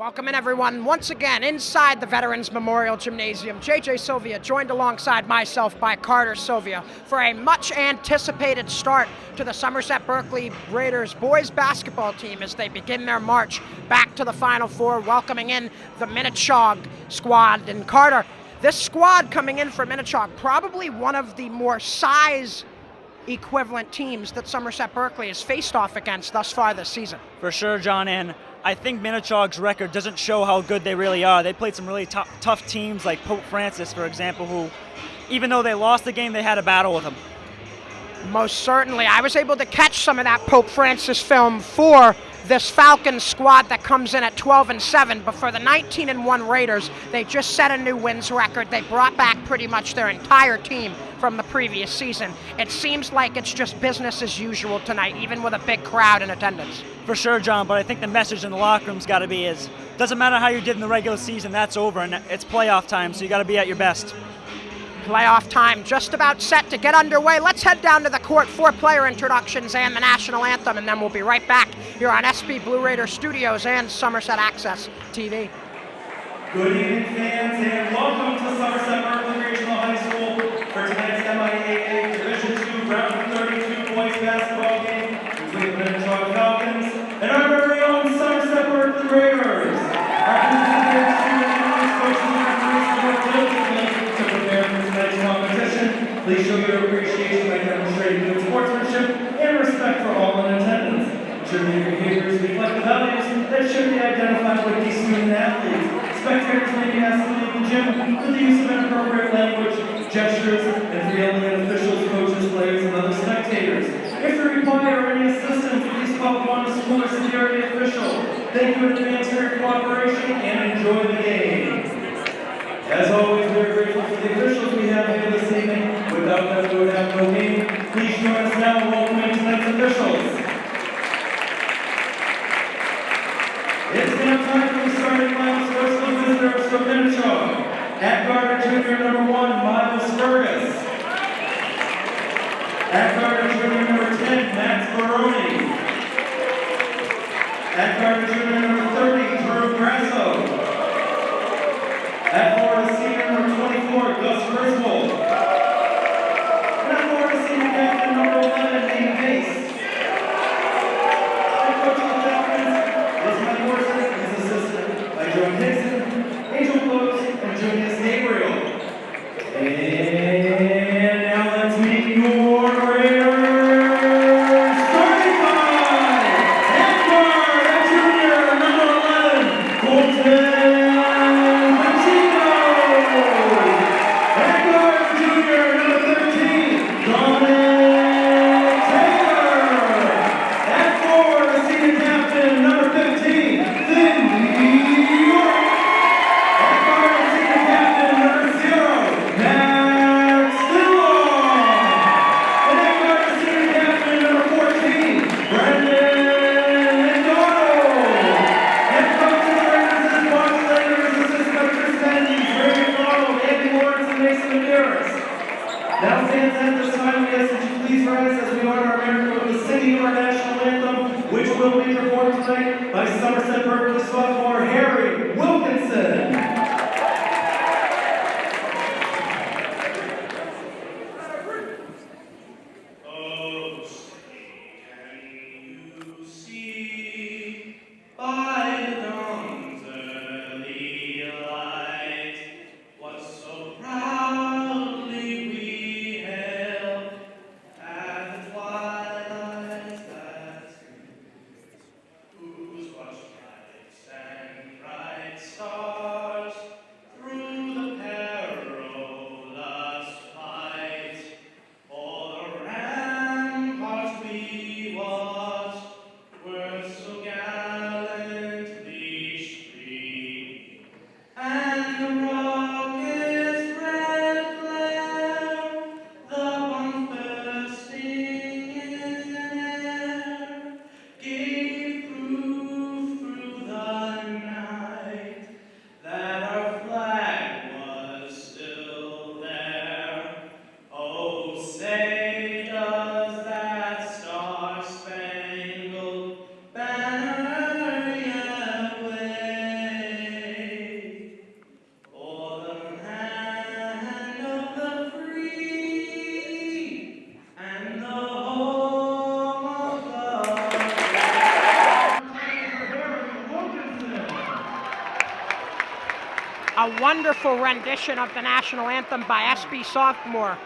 Welcome in, everyone, once again inside the Veterans Memorial Gymnasium. JJ Sylvia joined alongside myself by Carter Sylvia for a much anticipated start to the Somerset Berkley Raiders boys basketball team as they begin their march back to the Final Four, welcoming in the Minnechaug squad. And Carter, this squad coming in for Minnechaug, probably one of the more size equivalent teams that Somerset Berkley has faced off against thus far this season. For sure, John, and I think Minnechaug's record doesn't show how good they really are. They played some really tough teams like Pope Francis, for example, who, even though they lost the game, they had a battle with them. Most certainly. I was able to catch some of that Pope Francis film for this Falcons squad that comes in at 12-7, but for the 19-1 Raiders, they just set a new wins record. They brought back pretty much their entire team from the previous season. It seems like it's just business as usual tonight, even with a big crowd in attendance. For sure, John, but I think the message in the locker room's got to be doesn't matter how you did in the regular season, that's over, and it's playoff time, so you got to be at your best. Playoff time just about set to get underway. Let's head down to the court for player introductions and the national anthem, and then we'll be right back here on SB Blue Raider Studios and Somerset Access TV. Good evening, fans, and welcome to Somerset Berkley Regional High School for tonight's MIAA Division II Round 32 boys basketball game between the Minnechaug Falcons and our very own Somerset Berkley Raiders. Our visitors, students, coaches, and referees work diligently to prepare for tonight's competition. Please show your appreciation by demonstrating good sportsmanship and respect for all in attendance. Ensure that your behaviors reflect the values that should be identified with these student athletes. Spectators may be asked to leave the gym with the use of inappropriate language, gestures, and for yelling at officials, coaches, players, and other spectators. If you require any assistance, please call upon the school or city area official. Thank you in advance for your cooperation and enjoy the game. As always, we are grateful for the officials we have here this evening. Without them, we would have no game. Please join us now in welcoming tonight's officials. It's now time for the starting lineups for the visitors from Minnechaug. At guard, junior number 1, Miles Fergus. At guard, junior number 10, Max Baroni. At guard, junior number 30, Drew Grasso. At forward, senior number 24, Gus Griswold. And at forward, senior captain number 11, Nate Pace. Head coach of the Falcons is Mike Morrison, his assistant by Joe Dixon, Angel Close, and Junius Gabriel. And now let's meet your Raiders starting five. At guard, at junior number 11, Colton. A wonderful rendition of the national anthem by SB sophomore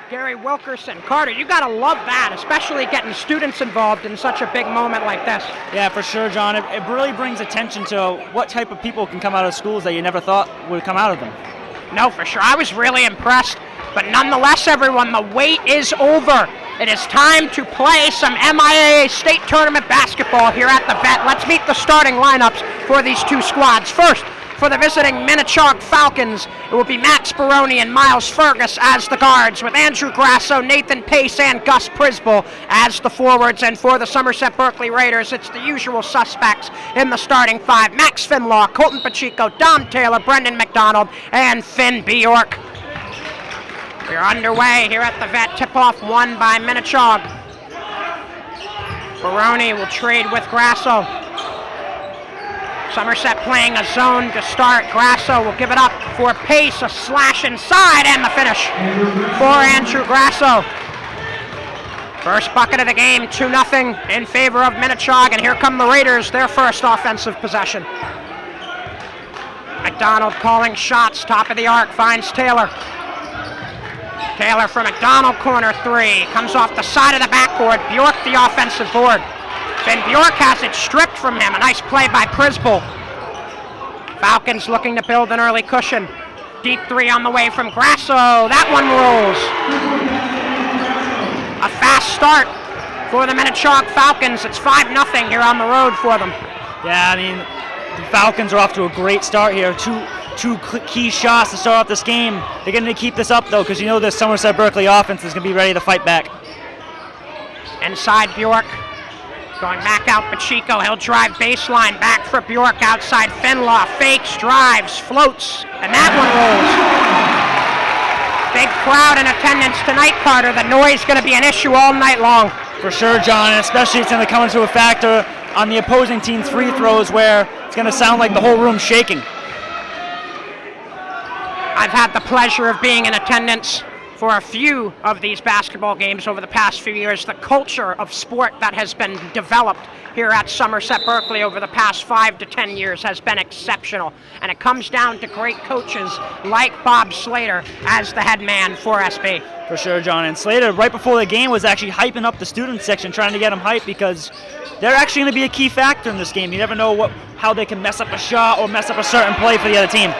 Gary Wilkerson. Carter, you gotta love that, especially getting students involved in such a big moment like this. Yeah, for sure, John. It really brings attention to what type of people can come out of schools that you never thought would come out of them. No, for sure. I was really impressed. But nonetheless, everyone, the wait is over. It is time to play some MIAA state tournament basketball here at the Vet. Let's meet the starting lineups for these two squads. First, for the visiting Minnechaug Falcons, it will be Max Baroni and Miles Fergus as the guards, with Andrew Grasso, Nathan Pace, and Gus Prisbel as the forwards. And for the Somerset Berkley Raiders, it's the usual suspects in the starting five: Max Finlaw, Colton Pacheco, Dom Taylor, Brendan McDonald, and Finn Bjork. We're underway here at the Vet. Tip-off won by Minnechaug. Baroni will trade with Grasso. Somerset playing a zone to start. Grasso will give it up for Pace, a slash inside, and the finish for Andrew Grasso. First bucket of the game, 2-0 in favor of Minnechaug, and here come the Raiders, their first offensive possession. McDonald calling shots, top of the arc, finds Taylor. Taylor from McDonald, corner three, comes off the side of the backboard. Bjork the offensive board. Then Bjork has it stripped from him. A nice play by Prisbel. Falcons looking to build an early cushion. Deep three on the way from Grasso. That one rolls. A fast start for the Minnechaug Falcons. It's 5-0 here on the road for them. Yeah, I mean, the Falcons are off to a great start here. Two key shots to start off this game. They're going to keep this up, though, because you know this Somerset Berkley offense is going to be ready to fight back. Inside Bjork. Going back out Pacheco, he'll drive baseline, back for Bjork, outside Finlaw, fakes, drives, floats, and that one rolls. Big crowd in attendance tonight, Carter. The noise going to be an issue all night long. For sure, John, and especially it's going to come into a factor on the opposing team's free throws where it's going to sound like the whole room's shaking. I've had the pleasure of being in attendance for a few of these basketball games over the past few years. The culture of sport that has been developed here at Somerset Berkley over the past 5 to 10 years has been exceptional. And it comes down to great coaches like Bob Slater as the head man for SB. For sure, John. And Slater, right before the game, was actually hyping up the student section, trying to get them hyped because they're actually going to be a key factor in this game. You never know how they can mess up a shot or mess up a certain play for the other team.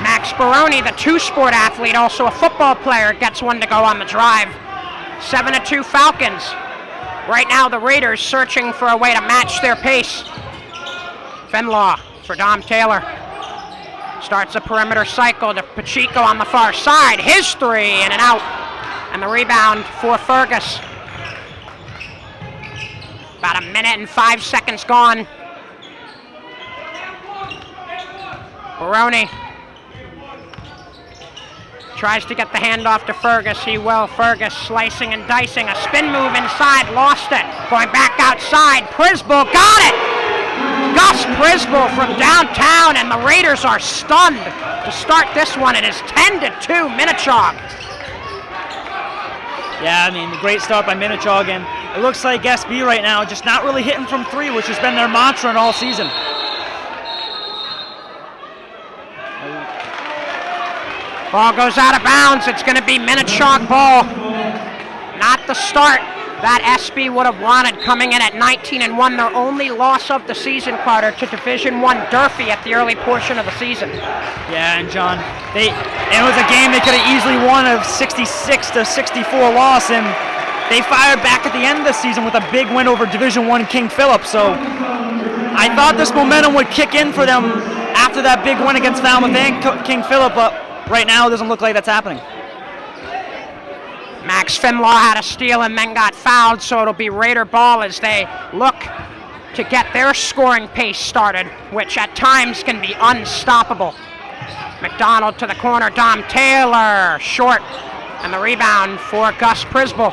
Max Baroni, the two-sport athlete, also a football player, gets one to go on the drive. 7-2 Falcons. Right now the Raiders searching for a way to match their pace. Finlaw for Dom Taylor. Starts a perimeter cycle to Pacheco on the far side. His three, in and out. And the rebound for Fergus. About a minute and 5 seconds gone. Baroni tries to get the handoff to Fergus. He will. Fergus slicing and dicing. A spin move inside. Lost it. Going back outside. Prisbel got it. Gus Prisbel from downtown, and the Raiders are stunned to start this one. It is 10-2 Minnechaug. Yeah, I mean, great start by Minnechaug, and it looks like SB right now just not really hitting from three, which has been their mantra all season. Ball goes out of bounds. It's going to be Minnechaug ball. Not the start that SB would have wanted, coming in at 19-1. Their only loss of the season, Carter, to Division I Durfee at the early portion of the season. Yeah, and John, it was a game they could have easily won a 66-64 loss, and they fired back at the end of the season with a big win over Division I King Philip. So I thought this momentum would kick in for them after that big win against Falmouth and King Philip, but right now, it doesn't look like that's happening. Max Finlaw had a steal and then got fouled, so it'll be Raider ball as they look to get their scoring pace started, which at times can be unstoppable. McDonald to the corner, Dom Taylor, short, and the rebound for Gus Prisbel.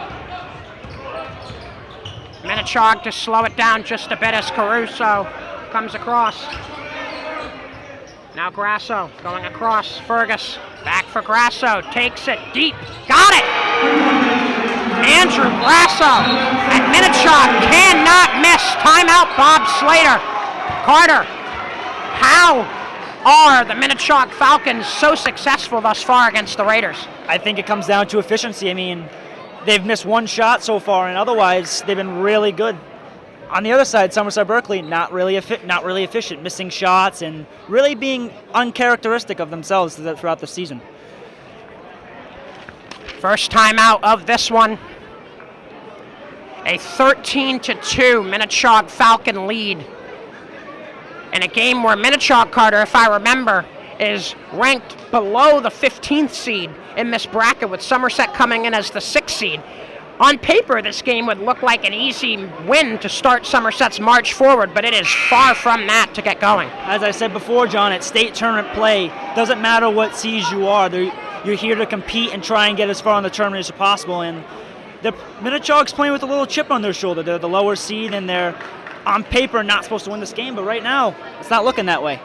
Minnechaug to slow it down just a bit as Caruso comes across. Now Grasso going across. Fergus back for Grasso. Takes it deep. Got it! Andrew Grasso. And Minnechaug cannot miss. Timeout Bob Slater. Carter, how are the Minnechaug Falcons so successful thus far against the Raiders? I think it comes down to efficiency. I mean, they've missed one shot so far, and otherwise they've been really good. On the other side, Somerset Berkley not really efficient, missing shots and really being uncharacteristic of themselves throughout the season. First timeout of this one. A 13-2 Minnechaug Falcon lead in a game where Minnechaug, Carter, if I remember, is ranked below the 15th seed in this bracket, with Somerset coming in as the 6th seed. On paper, this game would look like an easy win to start Somerset's march forward, but it is far from that to get going. As I said before, John, at state tournament play, doesn't matter what seeds you are. You're here to compete and try and get as far in the tournament as possible. And the Minnechaug's playing with a little chip on their shoulder. They're the lower seed, and they're, on paper, not supposed to win this game, but right now, it's not looking that way.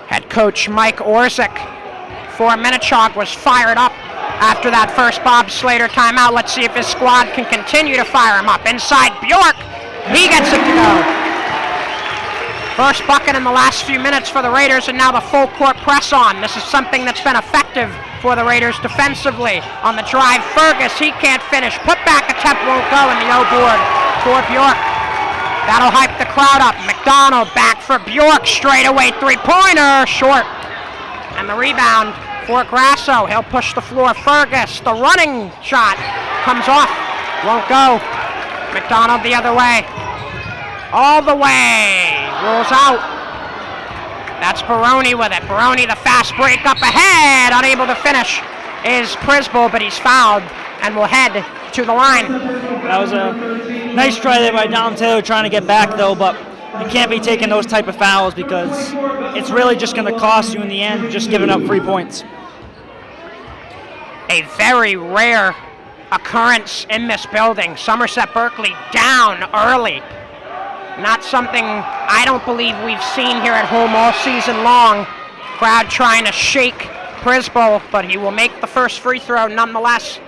Head coach Mike Orzik for Minnechaug was fired up after that first Bob Slater timeout. Let's see if his squad can continue to fire him up. Inside Bjork, he gets it to go. First bucket in the last few minutes for the Raiders, and now the full court press on. This is something that's been effective for the Raiders defensively. On the drive, Fergus, he can't finish. Put back attempt won't go, and the O board for Bjork. That'll hype the crowd up. McDonald back for Bjork, straight away three-pointer, short. And the rebound for Grasso. He'll push the floor. Fergus, the running shot comes off, won't go. McDonald the other way. All the way, rolls out. That's Baroni with it. Baroni, the fast break up ahead, unable to finish is Prisbel, but he's fouled and will head to the line. That was a nice try there by Dom Taylor trying to get back though, but you can't be taking those type of fouls because it's really just going to cost you in the end, just giving up 3 points. A very rare occurrence in this building. Somerset Berkley down early. Not something I don't believe we've seen here at home all season long. Crowd trying to shake Prisbel, but he will make the first free throw nonetheless.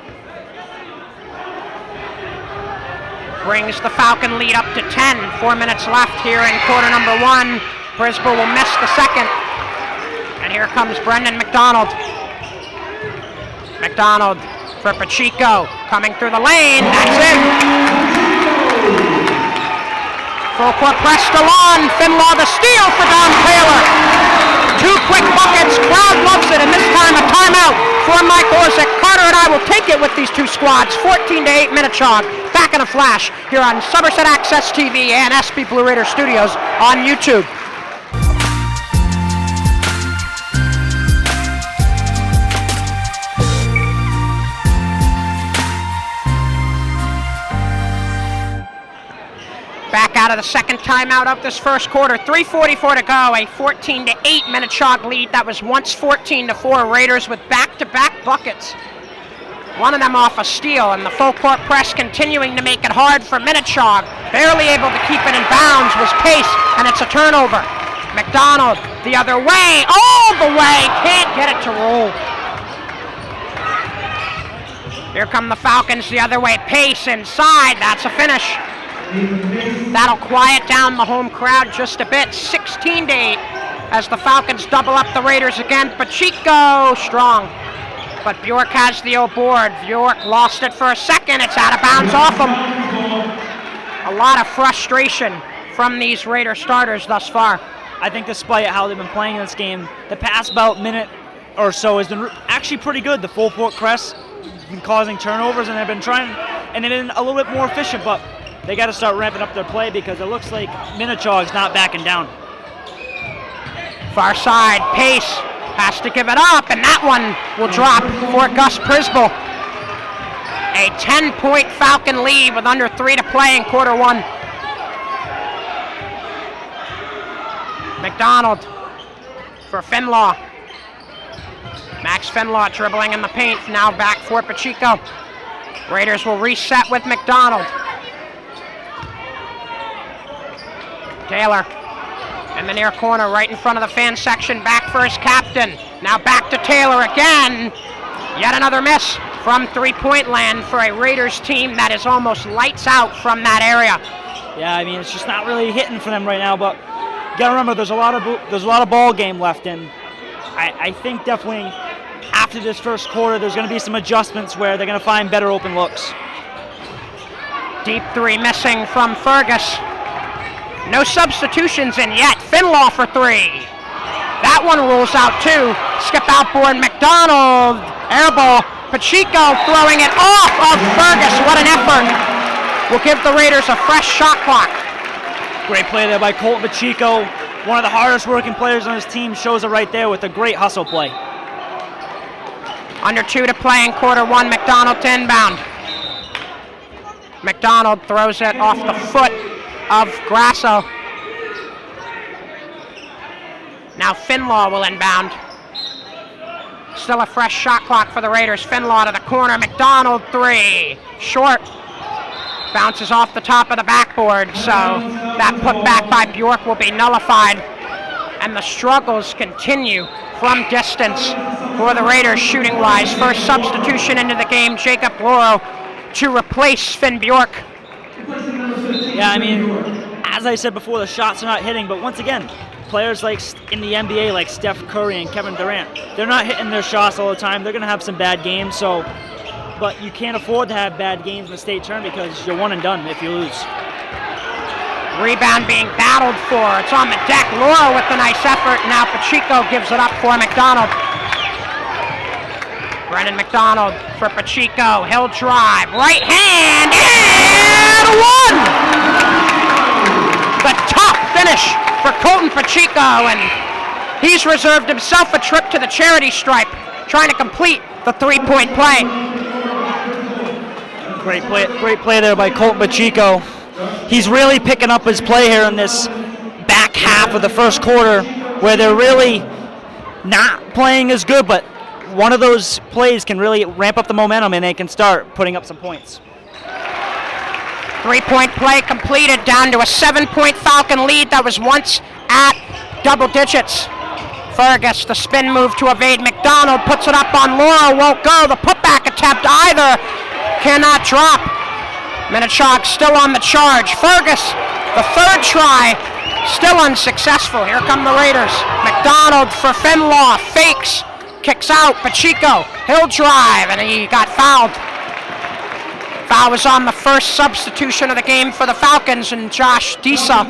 Brings the Falcon lead up to 10. 4 minutes left here in quarter number 1. Prisbel will miss the second. And here comes Brendan McDonald. McDonald for Pacheco, coming through the lane. That's it. Full court press still on. Finlaw the steal for Don Taylor. 2 quick buckets. Crowd loves it, and this time a timeout for Mike Orzik. Carter and I will take it with these two squads. 14-8 Minnechaug. Back in a flash here on Somerset Access TV and SB Blue Raider Studios on YouTube. Back out of the second timeout of this first quarter. 3:44 to go. A 14-8 Minnechaug lead. That was once 14-4. Raiders with back-to-back buckets. One of them off a steal, and the full court press continuing to make it hard for Minnechaug. Barely able to keep it in bounds was Pace, and it's a turnover. McDonald the other way, all the way, can't get it to roll. Here come the Falcons the other way. Pace inside, that's a finish. That'll quiet down the home crowd just a bit. 16-8 as the Falcons double up the Raiders again. Pacheco strong, but Bjork has the O board. Bjork lost it for a second. It's out of bounds off him. A lot of frustration from these Raider starters thus far. I think despite how they've been playing this game, the past about minute or so has been actually pretty good. The full court press has been causing turnovers, and they've been a little bit more efficient, but they got to start ramping up their play because it looks like Minnechaug's not backing down. Far side, Pace has to give it up, and that one will drop for Gus Prisbel. A 10-point Falcon lead with under 3 to play in quarter 1. McDonald for Finlaw. Max Finlaw dribbling in the paint, now back for Pacheco. Raiders will reset with McDonald. Taylor in the near corner, right in front of the fan section, back for his captain. Now back to Taylor again. Yet another miss from three-point land for a Raiders team that is almost lights out from that area. Yeah, I mean, it's just not really hitting for them right now, but You gotta remember, there's a lot of ball game left, and I think definitely after this first quarter, there's going to be some adjustments where they're going to find better open looks. Deep three missing from Fergus. No substitutions in yet. Finlaw for three. That one rules out too. Skip outboard McDonald. Air ball. Pacheco throwing it off of Fergus. What an effort. Will give the Raiders a fresh shot clock. Great play there by Colton Pacheco. One of the hardest working players on his team, shows it right there with a great hustle play. Under 2 to play in quarter one. McDonald to inbound. McDonald throws it off the foot of Grasso. Now Finlaw will inbound. Still a fresh shot clock for the Raiders. Finlaw to the corner. McDonald three. Short. Bounces off the top of the backboard, so that put back by Bjork will be nullified. And the struggles continue from distance for the Raiders shooting-wise. First substitution into the game, Jacob Loro to replace Finn Bjork. Yeah, I mean, as I said before, the shots are not hitting, but once again, players like in the NBA like Steph Curry and Kevin Durant, they're not hitting their shots all the time. They're going to have some bad games, but you can't afford to have bad games in the state tournament because you're one and done if you lose. Rebound being battled for. It's on the deck. Loro with the nice effort. Now Pacheco gives it up for McDonald. Brennan McDonald for Pacheco. He'll drive. Right hand and one! The top finish for Colton Pacheco, and he's reserved himself a trip to the charity stripe, trying to complete the three-point play. Great play there by Colton Pacheco. He's really picking up his play here in this back half of the first quarter where they're really not playing as good, but one of those plays can really ramp up the momentum and they can start putting up some points. Three-point play completed, down to a 7-point Falcon lead that was once at double digits. Fergus, the spin move to evade McDonald, puts it up on Loro, won't go. The putback attempt either cannot drop. Minnechaug still on the charge. Fergus, the third try, still unsuccessful. Here come the Raiders. McDonald for Finlaw, fakes, kicks out. Pacheco, he'll drive, and he got fouled. Foul was on the first substitution of the game for the Falcons, and Josh Disa.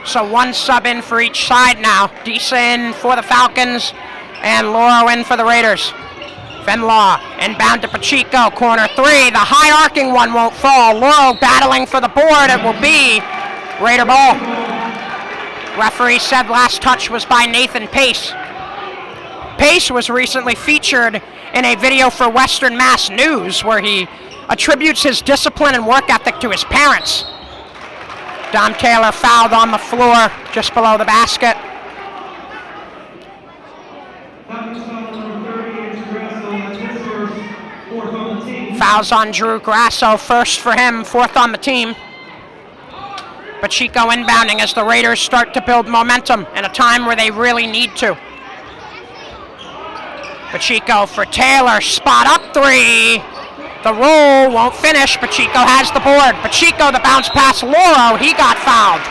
So one sub in for each side now. Disa in for the Falcons, and Loro in for the Raiders. Finlaw inbound to Pacheco, corner three. The high arcing one won't fall. Loro battling for the board. It will be Raider ball. Referee said last touch was by Nathan Pace. Pace was recently featured in a video for Western Mass News where he attributes his discipline and work ethic to his parents. Dom Taylor fouled on the floor just below the basket. Fouls on Drew Grasso, first for him, fourth on the team. Pacheco inbounding as the Raiders start to build momentum in a time where they really need to. Pacheco for Taylor, spot up three. The roll won't finish. Pacheco has the board. Pacheco, the bounce pass. Loro, he got fouled.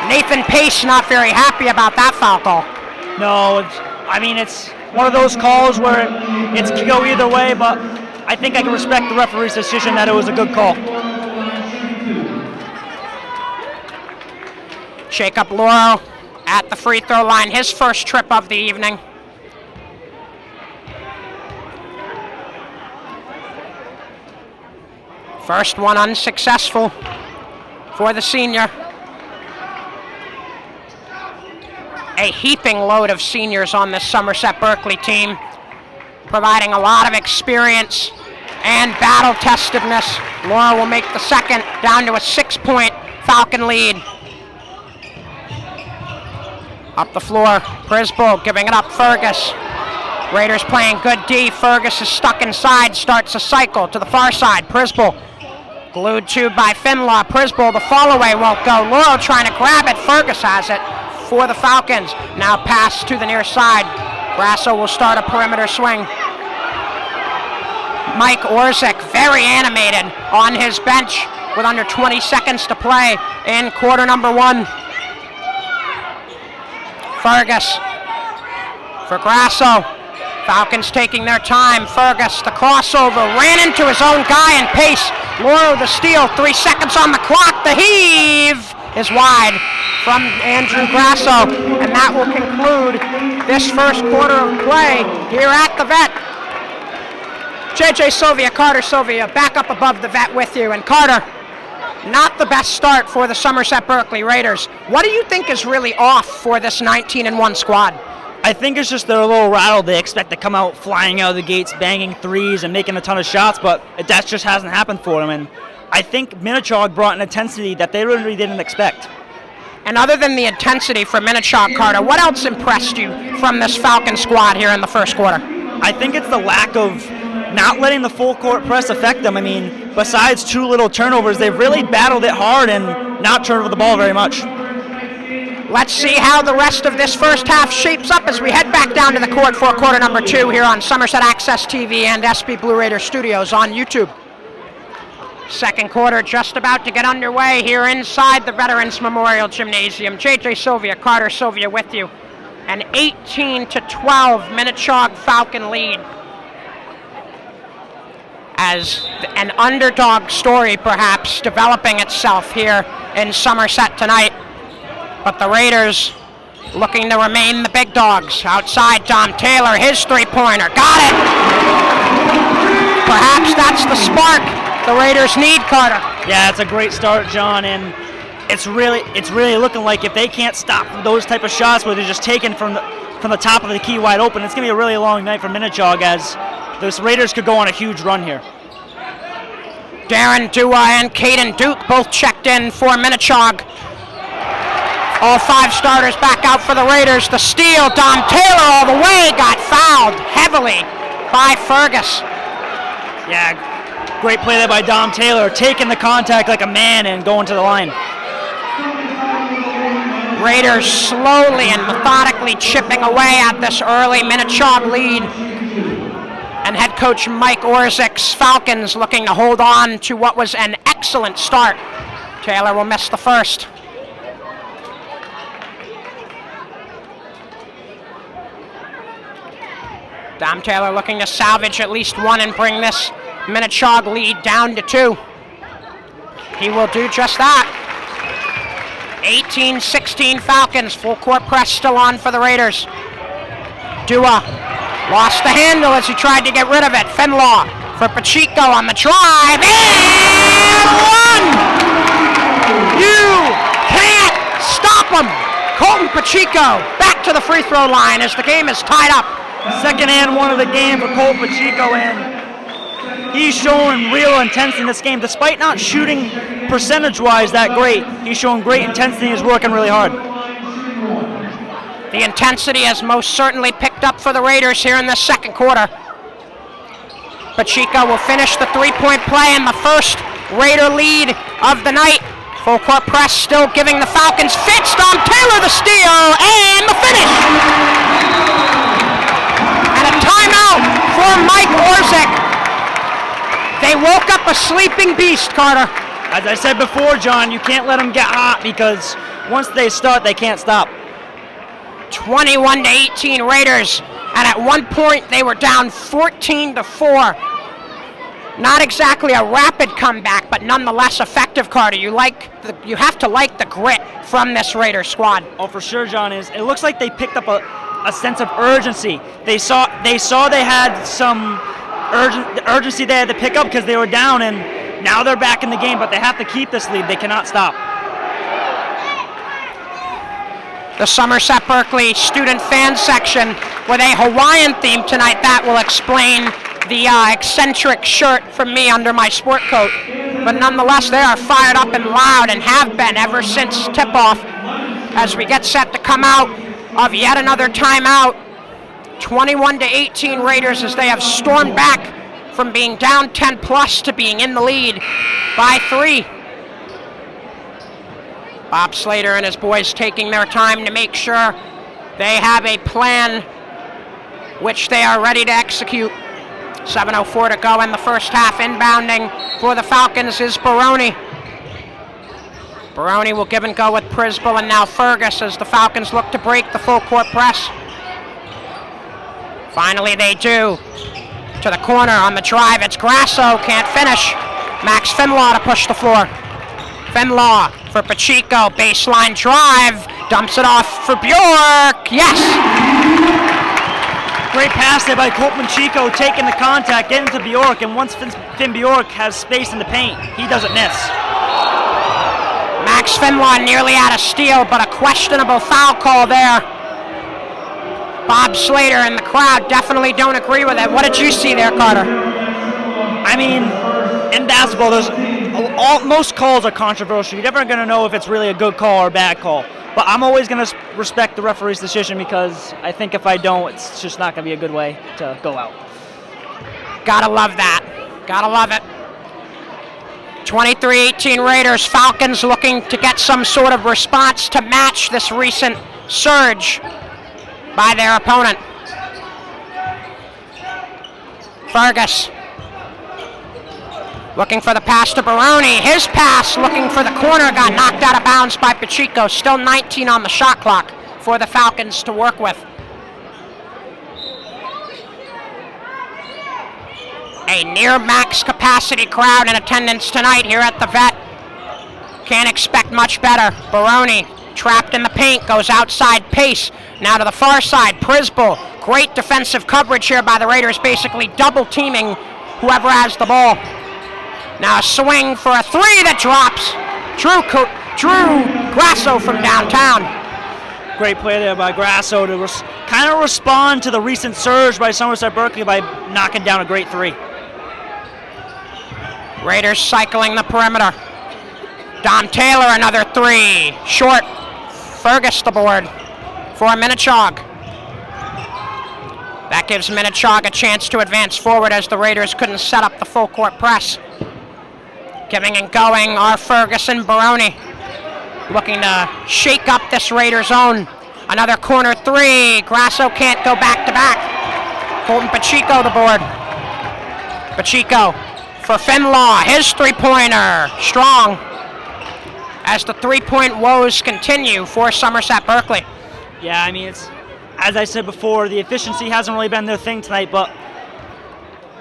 Nathan Pace not very happy about that foul call. No, it's one of those calls where it can go either way, but I think I can respect the referee's decision that it was a good call. Jacob Loro at the free throw line, his first trip of the evening. First one unsuccessful for the senior. A heaping load of seniors on this Somerset Berkley team, providing a lot of experience and battle-testedness. Laura will make the second, down to a 6-point Falcon lead. Up the floor, Prisbull giving it up, Fergus. Raiders playing good D. Fergus is stuck inside, starts a cycle to the far side. Prisbull glued to by Finlaw. Prisbull, the fall-away won't go. Laurel trying to grab it. Fergus has it for the Falcons. Now pass to the near side. Grasso will start a perimeter swing. Mike Orzik, very animated on his bench with under 20 seconds to play in quarter number 1. Fergus for Grasso. Falcons taking their time. Fergus, the crossover, ran into his own guy in pace. Lauro the steal, 3 seconds on the clock. The heave is wide from Andrew Grasso, and that will conclude this first quarter of play here at the Vet. JJ Sylvia, Carter Sylvia, back up above the Vet with you. And Carter, not the best start for the Somerset Berkley Raiders. What do you think is really off for this 19-1 squad? I think it's just they're a little rattled. They expect to come out flying out of the gates, banging threes and making a ton of shots, but that just hasn't happened for them. And I think Minnechaug brought an intensity that they really didn't expect. And other than the intensity for Minnechaug, Carter, what else impressed you from this Falcon squad here in the first quarter? I think it's the lack of not letting the full court press affect them. I mean, besides 2 little turnovers, they've really battled it hard and not turned over the ball very much. Let's see how the rest of this first half shapes up as we head back down to the court for quarter number 2 here on Somerset Access TV and SB Blue Raider Studios on YouTube. Second quarter just about to get underway here inside the Veterans Memorial Gymnasium. JJ Sylvia, Carter Sylvia with you. An 18-12 Minnechaug Falcon lead. As an underdog story perhaps developing itself here in Somerset tonight. But the Raiders looking to remain the big dogs. Outside, Dom Taylor, his three-pointer. Got it! Perhaps that's the spark the Raiders need, Carter. Yeah, it's a great start, John, and it's really looking like if they can't stop those type of shots where they're just taken from the top of the key wide open, it's going to be a really long night for Minnechaug as those Raiders could go on a huge run here. Darren Dua and Caden Duke both checked in for Minnechaug. All 5 starters back out for the Raiders. The steal, Dom Taylor all the way, got fouled heavily by Fergus. Yeah, great play there by Dom Taylor, taking the contact like a man and going to the line. Raiders slowly and methodically chipping away at this early Minnechaug lead. And head coach Mike Orzik's Falcons looking to hold on to what was an excellent start. Taylor will miss the first. Dom Taylor looking to salvage at least one and bring this Minnechaug lead down to 2. He will do just that. 18-16 Falcons, full court press still on for the Raiders. Dua lost the handle as he tried to get rid of it. Finlaw for Pacheco on the drive, and one! You can't stop him! Colton Pacheco back to the free throw line as the game is tied up. Second and 1 of the game for Colt Pacheco, and he's showing real intensity in this game. Despite not shooting percentage-wise that great, he's showing great intensity and is working really hard. The intensity has most certainly picked up for the Raiders here in the second quarter. Pacheco will finish the three-point play in the first Raider lead of the night. Full court press still giving the Falcons fits. Dom Taylor the steal and the finish. And a timeout for Mike Orzik. They woke up a sleeping beast, Carter. As I said before, John, you can't let them get hot because once they start, they can't stop. 21-18 Raiders, and at one point they were down 14-4. Not exactly a rapid comeback, but nonetheless effective, Carter. You have to like the grit from this Raider squad. Oh, for sure, John. It looks like they picked up a sense of urgency. They saw they had some urgency they had to pick up because they were down, and now they're back in the game, but they have to keep this lead. They cannot stop. The Somerset Berkley student fan section with a Hawaiian theme tonight. That will explain the eccentric shirt from me under my sport coat. But nonetheless, they are fired up and loud and have been ever since tip-off as we get set to come out of yet another timeout. 21-18 Raiders as they have stormed back from being down 10 plus to being in the lead by 3. Bob Slater and his boys taking their time to make sure they have a plan which they are ready to execute. 7:04 to go in the first half. Inbounding for the Falcons is Baroni. Baroni will give and go with Prisball, and now Fergus as the Falcons look to break the full court press. Finally they do. To the corner on the drive, it's Grasso, can't finish. Max Finlaw to push the floor. Finlaw for Pacheco, baseline drive, dumps it off for Bjork, yes! Great pass there by Colt Pacheco, taking the contact, getting to Bjork, and once Finn Bjork has space in the paint, he doesn't miss. Max Finlaw nearly out of steal, but a questionable foul call there. Bob Slater and the crowd definitely don't agree with it. What did you see there, Carter? I mean, in basketball, most calls are controversial. You're never going to know if it's really a good call or a bad call. But I'm always going to respect the referee's decision because I think if I don't, it's just not going to be a good way to go out. Gotta love that. Gotta love it. 23-18 Raiders. Falcons looking to get some sort of response to match this recent surge by their opponent. Fergus looking for the pass to Baroni. His pass looking for the corner got knocked out of bounds by Pacheco. Still 19 on the shot clock for the Falcons to work with. A near max capacity crowd in attendance tonight here at the Vet. Can't expect much better. Baroni trapped in the paint, goes outside Pace. Now to the far side, Prisball. Great defensive coverage here by the Raiders, basically double teaming whoever has the ball. Now a swing for a three that drops. Drew Grasso from downtown. Great play there by Grasso to kind of respond to the recent surge by Somerset Berkley by knocking down a great three. Raiders cycling the perimeter. Dom Taylor, another three. Short. Fergus the board for Minnechaug. That gives Minnechaug a chance to advance forward as the Raiders couldn't set up the full court press. Giving and going are Ferguson, Baroni. Looking to shake up this Raider zone. Another corner three. Grasso can't go back to back. Colton Pacheco the board. Pacheco for Finlaw. His three-pointer. Strong. As the three-point woes continue for Somerset Berkley. Yeah, I mean, it's, as I said before, the efficiency hasn't really been their thing tonight, but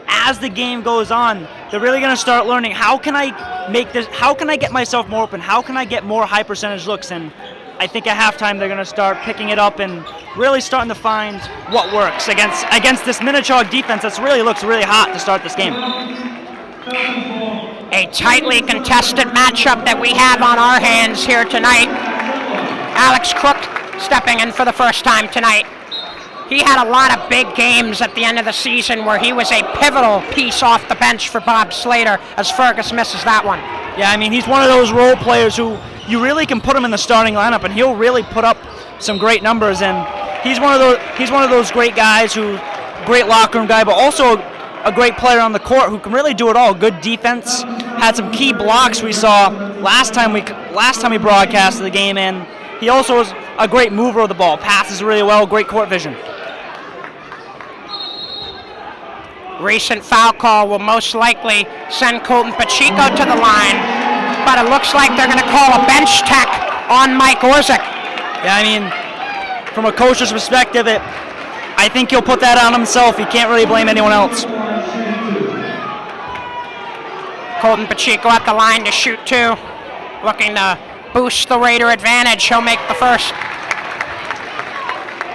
as the game goes on, they're really going to start learning how can I get myself more open, how can I get more high percentage looks, and I think at halftime they're going to start picking it up and really starting to find what works against this Minnechaug defense that really looks really hot to start this game. A tightly contested matchup that we have on our hands here tonight. Alex Crook stepping in for the first time tonight. He had a lot of big games at the end of the season where he was a pivotal piece off the bench for Bob Slater as Fergus misses that one. Yeah, I mean, he's one of those role players who you really can put him in the starting lineup and he'll really put up some great numbers, and he's one of those great guys great locker room guy, but also a great player on the court who can really do it all. Good defense, had some key blocks we saw last time we broadcasted the game, and he also was a great mover of the ball, passes really well, great court vision. Recent foul call will most likely send Colton Pacheco to the line, but it looks like they're going to call a bench tech on Mike Orzik. Yeah, I mean, from a coach's perspective, I think he'll put that on himself. He can't really blame anyone else. Colton Pacheco at the line to shoot two, looking to boost the Raider advantage. He'll make the first.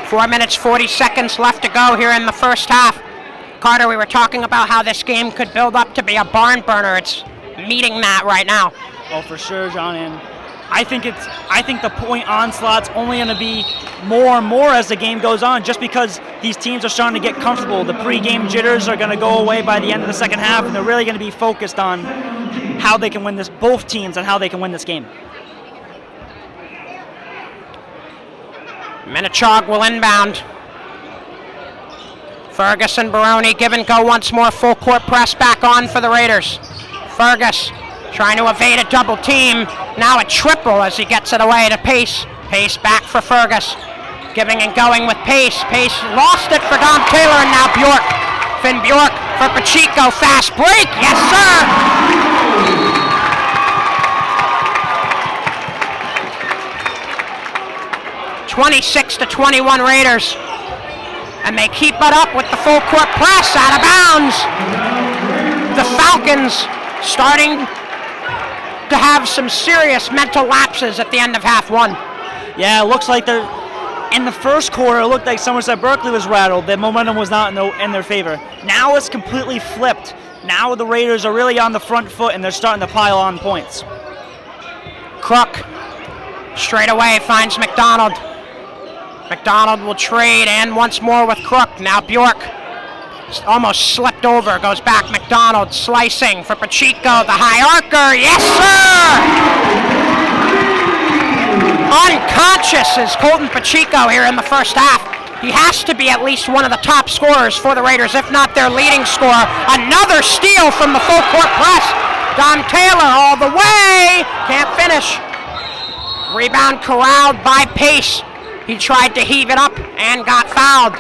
4 minutes, 40 seconds left to go here in the first half. Carter, we were talking about how this game could build up to be a barn burner. It's meeting that right now. Oh, for sure, John. And I think the point onslaught's only going to be more and more as the game goes on, just because these teams are starting to get comfortable. The pre-game jitters are going to go away by the end of the second half, and they're really going to be focused on how they can win this, both teams, and how they can win this game. Minnechaug will inbound. Ferguson, Baroni, give and go once more. Full court press back on for the Raiders. Fergus trying to evade a double team. Now a triple as he gets it away to Pace. Pace back for Fergus. Giving and going with Pace. Pace lost it for Dom Taylor, and now Bjork. Finn Bjork for Pacheco. Fast break. Yes, sir. 26-21 Raiders. And they keep it up with the full court press, out of bounds. The Falcons starting to have some serious mental lapses at the end of half one. Yeah, it looks like they're in the first quarter. It looked like Somerset Berkley was rattled. The momentum was not in their favor. Now it's completely flipped. Now the Raiders are really on the front foot and they're starting to pile on points. Crook straight away finds McDonald. McDonald will trade and once more with Crook. Now Bjork almost slipped over, goes back. McDonald slicing for Pacheco, the high arcer. Yes, sir! Unconscious is Colton Pacheco here in the first half. He has to be at least one of the top scorers for the Raiders, if not their leading scorer. Another steal from the full court press. Dom Taylor all the way, can't finish. Rebound corralled by Pace. He tried to heave it up and got fouled.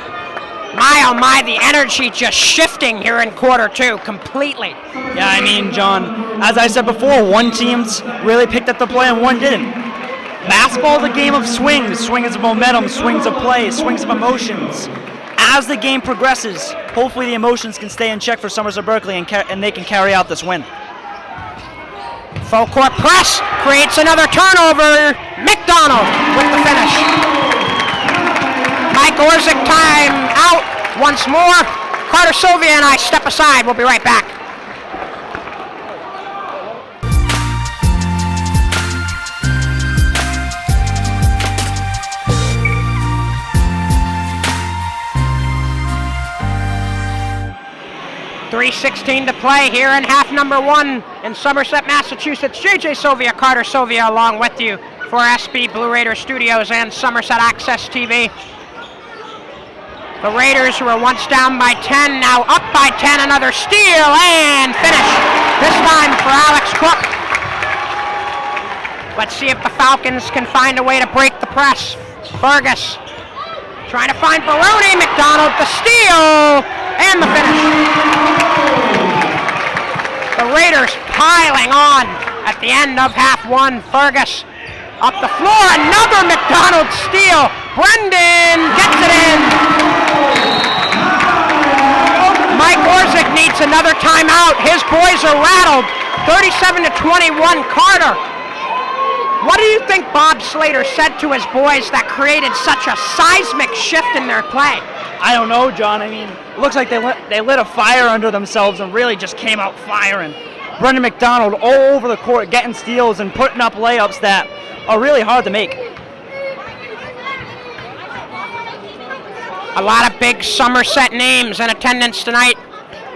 My, oh my, the energy just shifting here in quarter two completely. Yeah, I mean, John, as I said before, one team's really picked up the play and one didn't. Basketball is a game of swings. Swings of momentum, swings of play, swings of emotions. As the game progresses, hopefully the emotions can stay in check for Somerset Berkley and they can carry out this win. Full court press creates another turnover. McDonald with the finish. Mike Orzik time out once more. Carter Sylvia and I step aside. We'll be right back. .3:16 to play here in half number one in Somerset, Massachusetts. JJ Sylvia, Carter Sylvia along with you for SB Blue Raider Studios and Somerset Access TV. The Raiders, who were once down by 10, now up by 10. Another steal and finish. This time for Alex Cook. Let's see if the Falcons can find a way to break the press. Fergus trying to find Baroni. McDonald, the steal and the finish. The Raiders piling on at the end of half one. Fergus up the floor. Another McDonald steal. Brendan gets it in. Mike Orzik needs another timeout. His boys are rattled. 37-21 Carter. What do you think Bob Slater said to his boys that created such a seismic shift in their play? I don't know, John. I mean, it looks like they lit a fire under themselves and really just came out firing. Brendan McDonald all over the court getting steals and putting up layups that are really hard to make. A lot of big Somerset names in attendance tonight.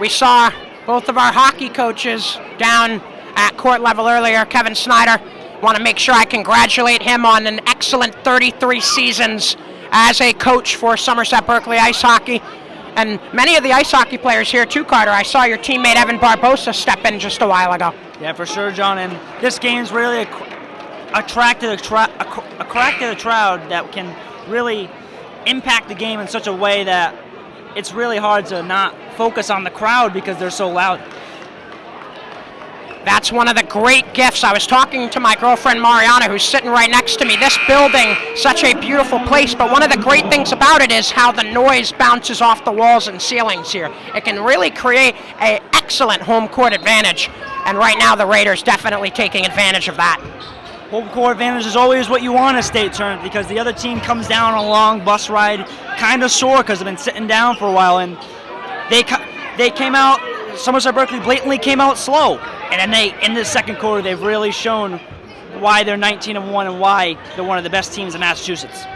We saw both of our hockey coaches down at court level earlier. Kevin Snyder, want to make sure I congratulate him on an excellent 33 seasons as a coach for Somerset Berkley Ice Hockey. And many of the ice hockey players here too, Carter. I saw your teammate Evan Barbosa step in just a while ago. Yeah, for sure, John. And this game's really attracted a crowd that can really impact the game in such a way that it's really hard to not focus on the crowd because they're so loud. That's one of the great gifts. I was talking to my girlfriend Mariana, who's sitting right next to me. This building, such a beautiful place, but one of the great things about it is how the noise bounces off the walls and ceilings here. It can really create an excellent home court advantage, and right now the Raiders definitely taking advantage of that. Home court advantage is always what you want in a state tournament because the other team comes down on a long bus ride, kind of sore because they've been sitting down for a while, and they came out. Somerset Berkley blatantly came out slow, and then in the second quarter they've really shown why they're 19-1 and why they're one of the best teams in Massachusetts.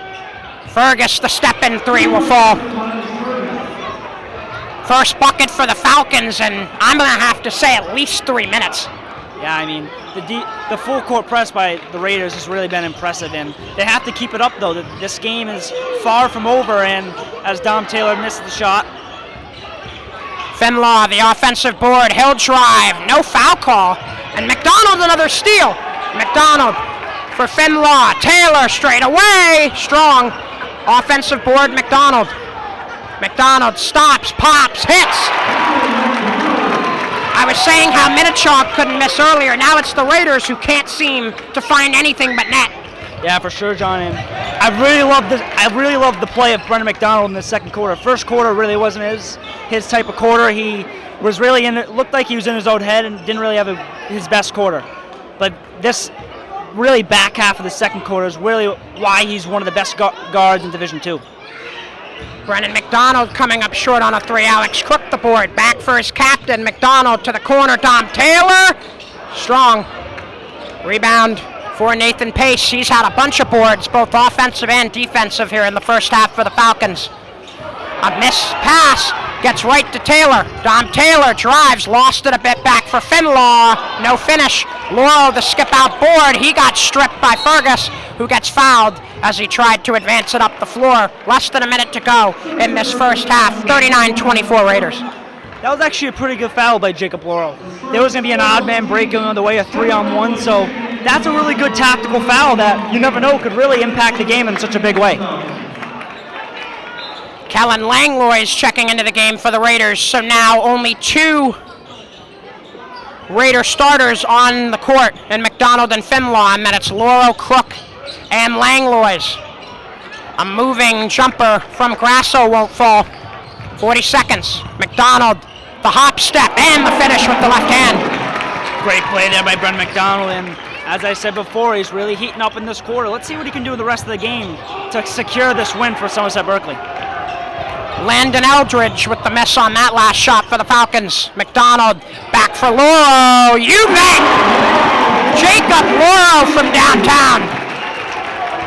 Fergus, the step-in three will fall. First bucket for the Falcons, and I'm going to have to say at least 3 minutes. Yeah, I mean, the full court press by the Raiders has really been impressive, and they have to keep it up, though. This game is far from over, and as Dom Taylor missed the shot. Finlaw, the offensive board, he'll drive, no foul call, and McDonald another steal. McDonald for Finlaw, Taylor straight away, strong. Offensive board, McDonald. McDonald stops, pops, hits. was saying how Minnechaug couldn't miss earlier. Now it's the Raiders who can't seem to find anything but net. Yeah, for sure, John. And I really loved the play of Brendan McDonald in the second quarter. First quarter really wasn't his type of quarter. He was really looked like he was in his own head and didn't really have his best quarter. But this really back half of the second quarter is really why he's one of the best guards in Division II. Brennan McDonald coming up short on a three. Alex Crook the board. Back for his captain. McDonald to the corner. Dom Taylor. Strong. Rebound for Nathan Pace. He's had a bunch of boards, both offensive and defensive here in the first half for the Falcons. A missed pass. Gets right to Taylor. Dom Taylor drives. Lost it a bit back for Finlaw. No finish. Laurel the skip out board. He got stripped by Fergus, who gets fouled as he tried to advance it up the floor. Less than a minute to go in this first half. 39-24 Raiders. That was actually a pretty good foul by Jacob Laurel. There was going to be an odd man break going on the way, a 3-on-1, so that's a really good tactical foul that you never know could really impact the game in such a big way. Kellen Langlois is checking into the game for the Raiders, so now only 2 Raider starters on the court, and McDonald and Finlaw, and then it's Laurel, Crook, and Langlois. A moving jumper from Grasso won't fall. 40 seconds. McDonald, the hop step, and the finish with the left hand. Great play there by Brendan McDonald, and as I said before, he's really heating up in this quarter. Let's see what he can do in the rest of the game to secure this win for Somerset Berkley. Landon Eldridge with the miss on that last shot for the Falcons. McDonald back for Laurel. You bet! Jacob Laurel from downtown.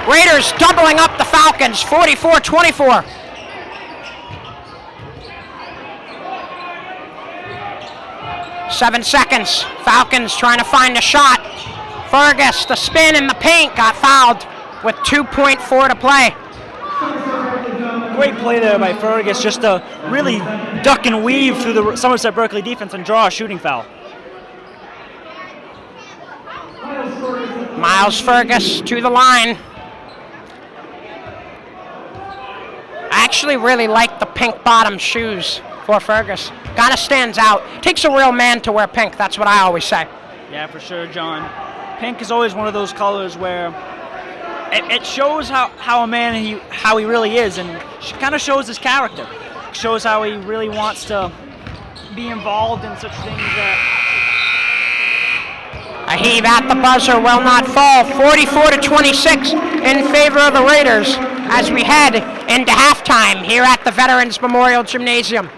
Raiders doubling up the Falcons, 44-24. Seven seconds. Falcons trying to find a shot. Fergus, the spin in the paint, got fouled with 2.4 to play. Great play there by Fergus, just to really duck and weave through the Somerset Berkley defense and draw a shooting foul. Miles Fergus to the line. I actually really like the pink bottom shoes for Fergus. Kind of stands out. Takes a real man to wear pink, that's what I always say. Yeah, for sure, John. Pink is always one of those colors where it shows how a man how he really is, and kind of shows his character. Shows how he really wants to be involved in such things that... A heave at the buzzer will not fall. 44-26 in favor of the Raiders as we head into halftime here at the Veterans Memorial Gymnasium.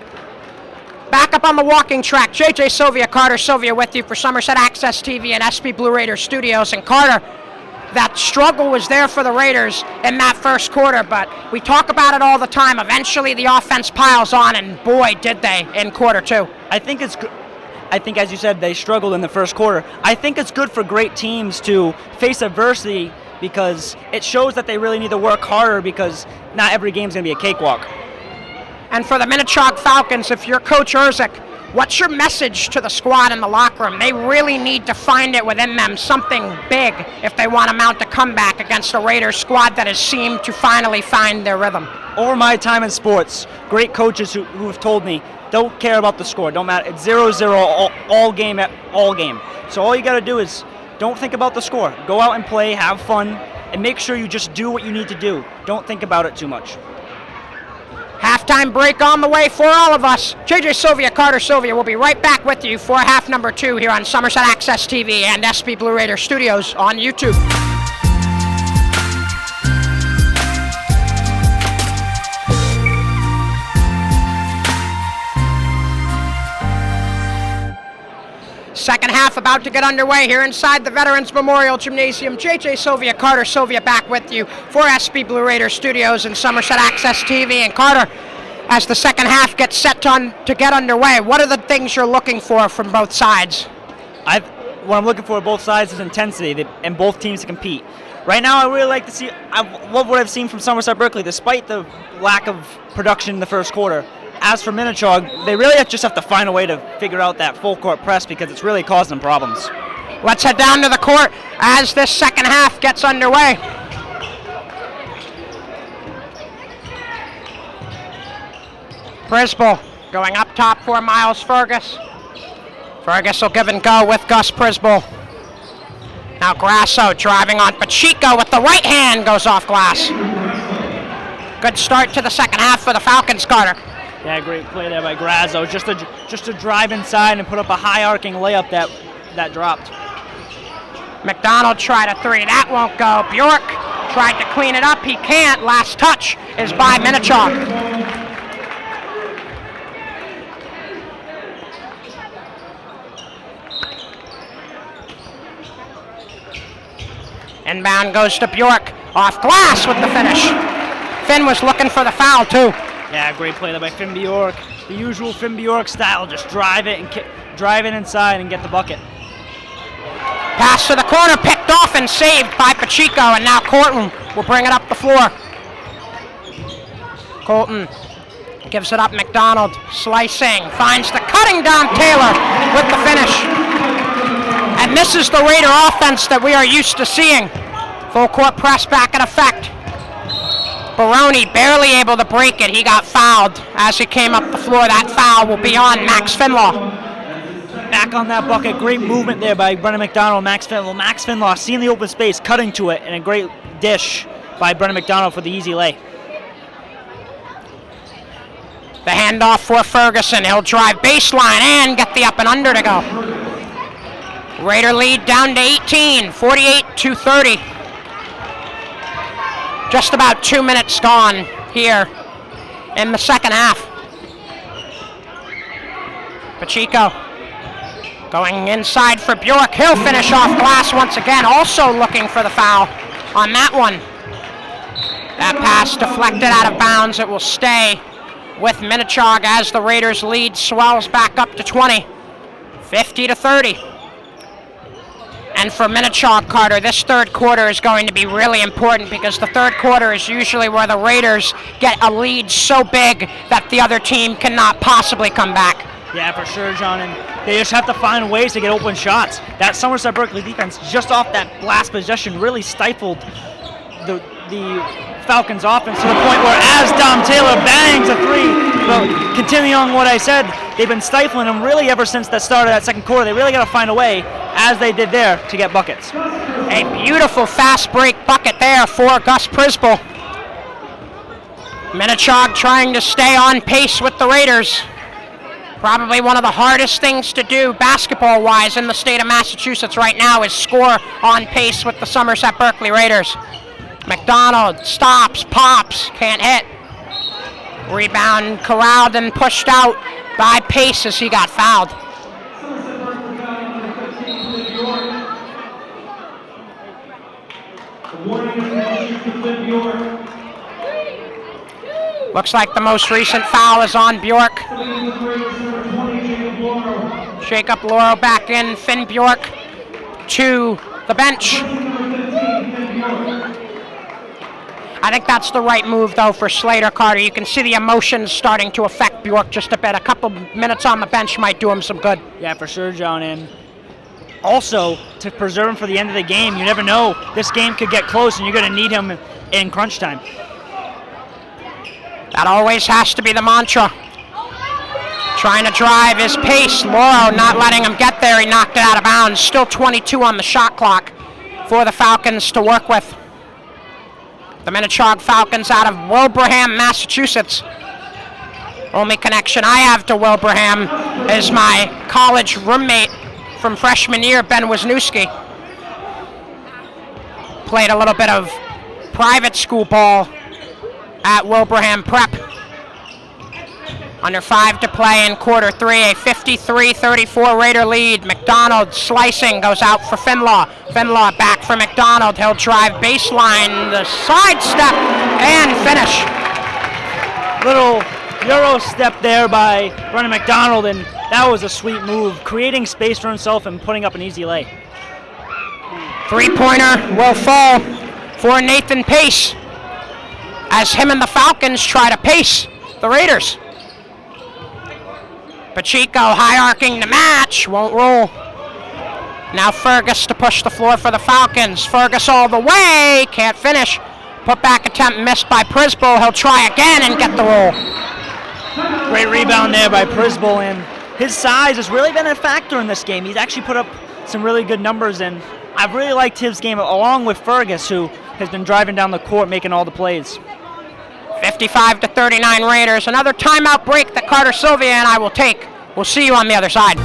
Back up on the walking track, JJ Sylvia, Carter Sylvia with you for Somerset Access TV and SB Blue Raider Studios. And Carter, that struggle was there for the Raiders in that first quarter, but we talk about it all the time. Eventually the offense piles on, and boy, did they in quarter two. I think, as you said, they struggled in the first quarter. I think it's good for great teams to face adversity because it shows that they really need to work harder, because not every game's going to be a cakewalk. And for the Minnechaug Falcons, if you're Coach Erzik, what's your message to the squad in the locker room? They really need to find it within them, something big, if they want to mount a comeback against a Raiders squad that has seemed to finally find their rhythm. Over my time in sports, great coaches who have told me, don't care about the score, don't matter. It's 0-0 all game at all game. So all you got to do is don't think about the score. Go out and play, have fun, and make sure you just do what you need to do. Don't think about it too much. Halftime break on the way for all of us. JJ Sylvia, Carter Sylvia will be right back with you for half number 2 here on Somerset Access TV and SB Blue Raider Studios on YouTube. Second half about to get underway here inside the Veterans Memorial Gymnasium. JJ Sylvia, Carter Sylvia back with you for SB Blue Raider Studios and Somerset Access TV. And Carter, as the second half gets set to get underway, what are the things you're looking for from both sides? What I'm looking for both sides is intensity and both teams to compete. Right now, I really like to see what I've seen from Somerset Berkley, despite the lack of production in the first quarter. As for Minnechaug, they really just have to find a way to figure out that full court press, because it's really causing them problems. Let's head down to the court as this second half gets underway. Brisbane going up top for Miles Fergus. Fergus will give and go with Gus Prisball. Now Grasso driving on Pacheco with the right hand, goes off glass. Good start to the second half for the Falcons, Carter. Yeah, great play there by Grasso. Just to drive inside and put up a high arcing layup that dropped. McDonald tried a three, that won't go. Bjork tried to clean it up, he can't. Last touch is by Minnechaug. Inbound goes to Bjork, off glass with the finish. Finn was looking for the foul too. Yeah, great play there by Finn Bjork. The usual Finn Bjork style, just drive it inside and get the bucket. Pass to the corner, picked off and saved by Pacheco, and now Colton will bring it up the floor. Colton gives it up, McDonald, slicing, finds the cutting down Taylor with the finish. And this is the Raider offense that we are used to seeing. Full court press back in effect. Baroni barely able to break it. He got fouled as he came up the floor. That foul will be on Max Finlaw. Back on that bucket. Great movement there by Brennan McDonald, Max Finlaw. Max Finlaw seeing the open space, cutting to it, and a great dish by Brennan McDonald for the easy lay. The handoff for Ferguson. He'll drive baseline and get the up and under to go. Raider lead down to 18, 48-30. Just about 2 minutes gone here in the second half. Pacheco going inside for Bjork. He'll finish off glass once again, also looking for the foul on that one. That pass deflected out of bounds. It will stay with Minnechaug as the Raiders' lead swells back up to 20, 50-30. And for Minnechaug, Carter, this third quarter is going to be really important because the third quarter is usually where the Raiders get a lead so big that the other team cannot possibly come back. Yeah, for sure, John, and they just have to find ways to get open shots. That Somerset Berkley defense, just off that last possession, really stifled the Falcons' offense to the point where as Dom Taylor bangs a three, but continuing on what I said, they've been stifling them really ever since the start of that second quarter. They really got to find a way, as they did there, to get buckets. A beautiful fast break bucket there for Gus Prisball. Minnechaug trying to stay on pace with the Raiders. Probably one of the hardest things to do basketball-wise in the state of Massachusetts right now is score on pace with the Somerset Berkley Raiders. McDonald stops, pops, can't hit. Rebound corralled and pushed out by Pace as he got fouled. Looks like the most recent foul is on Bjork. Shake up Lauro back in, Finn Bjork to the bench. I think that's the right move, though, for Slater, Carter. You can see the emotions starting to affect Bjork just a bit. A couple minutes on the bench might do him some good. Yeah, for sure, John. And also, to preserve him for the end of the game, you never know. This game could get close, and you're going to need him in crunch time. That always has to be the mantra. Trying to drive his pace. Lauro not letting him get there. He knocked it out of bounds. Still 22 on the shot clock for the Falcons to work with. The Minnechaug Falcons out of Wilbraham, Massachusetts. Only connection I have to Wilbraham is my college roommate from freshman year, Ben Wisniewski. Played a little bit of private school ball at Wilbraham Prep. Under 5 to play in quarter 3, a 53-34 Raider lead. McDonald slicing, goes out for Finlaw. Finlaw back for McDonald. He'll drive baseline, the sidestep, and finish. Little Euro step there by Brennan McDonald, and that was a sweet move, creating space for himself and putting up an easy lay. Three-pointer will fall for Nathan Pace as him and the Falcons try to pace the Raiders. Pacheco high-arcing the match, won't roll. Now Fergus to push the floor for the Falcons. Fergus all the way, can't finish. Put back attempt missed by Prisball. He'll try again and get the roll. Great rebound there by Prisball, and his size has really been a factor in this game. He's actually put up some really good numbers, and I've really liked his game along with Fergus, who has been driving down the court making all the plays. 55-39 Raiders. Another timeout break that Carter Sylvia and I will take. We'll see you on the other side.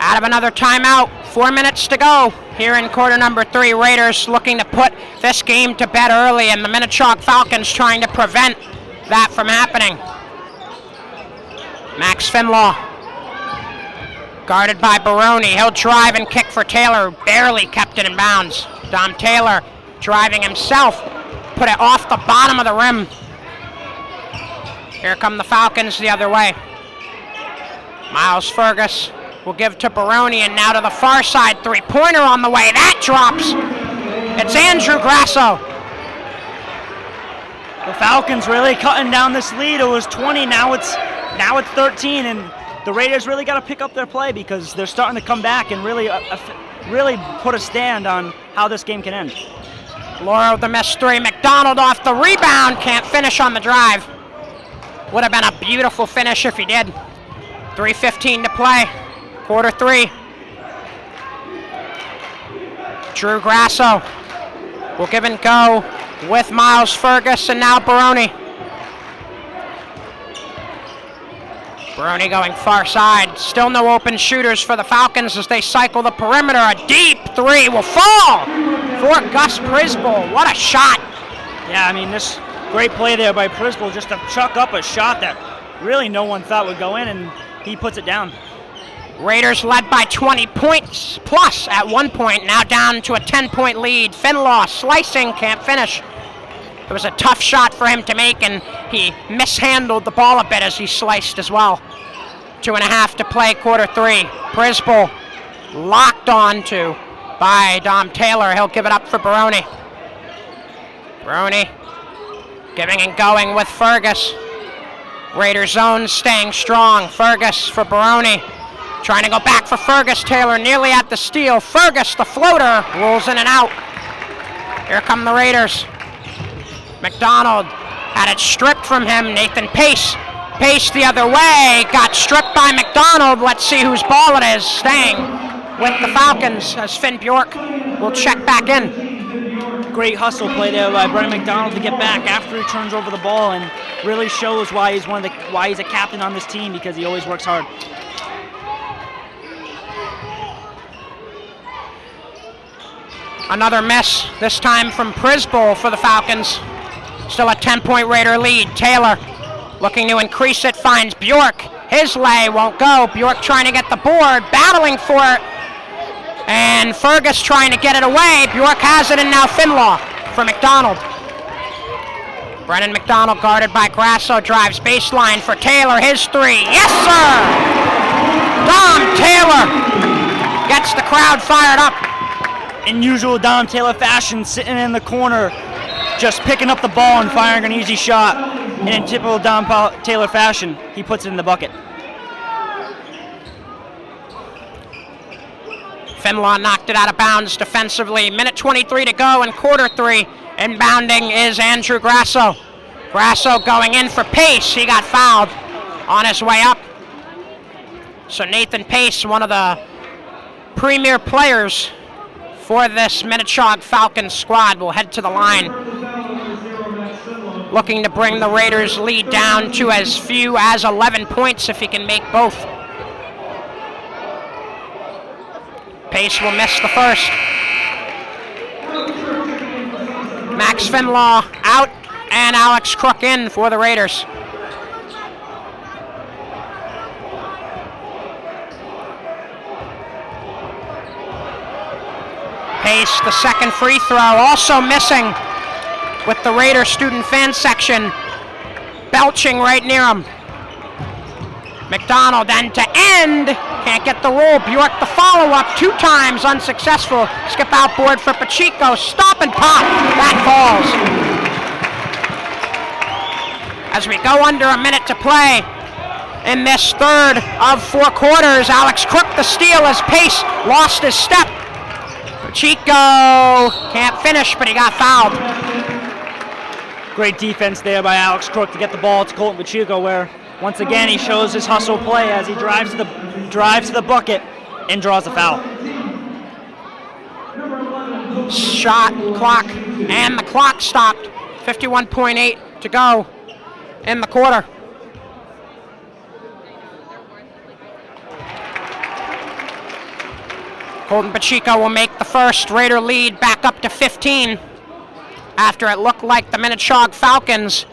Out of another timeout, 4 minutes to go here in quarter number 3. Raiders looking to put this game to bed early, and the Minnechaug Falcons trying to prevent that from happening. Max Finlaw, guarded by Baroni. He'll drive and kick for Taylor, barely kept it in bounds. Dom Taylor driving himself, put it off the bottom of the rim. Here come the Falcons the other way. Miles Fergus will give to Baroni, and now to the far side, three-pointer on the way. That drops. It's Andrew Grasso. The Falcons really cutting down this lead. It was 20, now it's 13, and the Raiders really got to pick up their play because they're starting to come back and really put a stand on how this game can end. Lauro the missed three. McDonald off the rebound, can't finish on the drive. Would have been a beautiful finish if he did. 3:15 to play. Quarter 3. Drew Grasso will give and go with Miles Fergus, and now Baroni. Baroni going far side. Still no open shooters for the Falcons as they cycle the perimeter. A deep three will fall for Gus Prisbol. What a shot. Yeah, I mean, this great play there by Prisbol just to chuck up a shot that really no one thought would go in, and he puts it down. Raiders led by 20 points plus at one point, now down to a 10-point lead. Finlaw slicing, can't finish. It was a tough shot for him to make, and he mishandled the ball a bit as he sliced as well. 2.5 to play, quarter 3. Prisbol locked on to by Dom Taylor. He'll give it up for Baroni. Baroni giving and going with Fergus. Raiders zone staying strong. Fergus for Baroni. Trying to go back for Fergus. Taylor nearly at the steal. Fergus, the floater, rolls in and out. Here come the Raiders. McDonald had it stripped from him. Nathan Pace. Pace the other way. Got stripped by McDonald. Let's see whose ball it is. Staying with the Falcons as Finn Bjork will check back in. Great hustle play there by Brennan McDonald to get back after he turns over the ball, and really shows why he's why he's a captain on this team, because he always works hard. Another miss, this time from Prisbol for the Falcons. Still a 10-point Raider lead. Taylor looking to increase it, finds Bjork. His lay won't go. Bjork trying to get the board, battling for it. And Fergus trying to get it away. Bjork has it, and now Finlaw for McDonald. Brennan McDonald guarded by Grasso, drives baseline for Taylor. His three, yes sir! Dom Taylor gets the crowd fired up. In usual Dom Taylor fashion, sitting in the corner, just picking up the ball and firing an easy shot. And in typical Dom Taylor fashion, he puts it in the bucket. Finlaw knocked it out of bounds defensively. Minute 23 to go in quarter 3. Inbounding is Andrew Grasso. Grasso going in for Pace. He got fouled on his way up. So Nathan Pace, one of the premier players for this Minnechaug Falcons squad, will head to the line, looking to bring the Raiders' lead down to as few as 11 points if he can make both. Pace will miss the first. Max Finlaw out, and Alex Crook in for the Raiders. Pace, the second free throw, also missing, with the Raider student fan section belching right near him. McDonald end to end, can't get the roll. Bjork the follow-up, 2 times unsuccessful. Skip out board for Pacheco, stop and pop, that falls. As we go under a minute to play in this third of 4 quarters, Alex Crook the steal as Pace lost his step. Pacheco can't finish, but he got fouled. Great defense there by Alex Crook to get the ball to Colton Pacheco, where once again he shows his hustle play as he drives to the bucket and draws a foul. Shot clock, and the clock stopped. 51.8 to go in the quarter. Colton Pacheco will make the first. Raider lead back up to 15 after it looked like the Minnechaug Falcons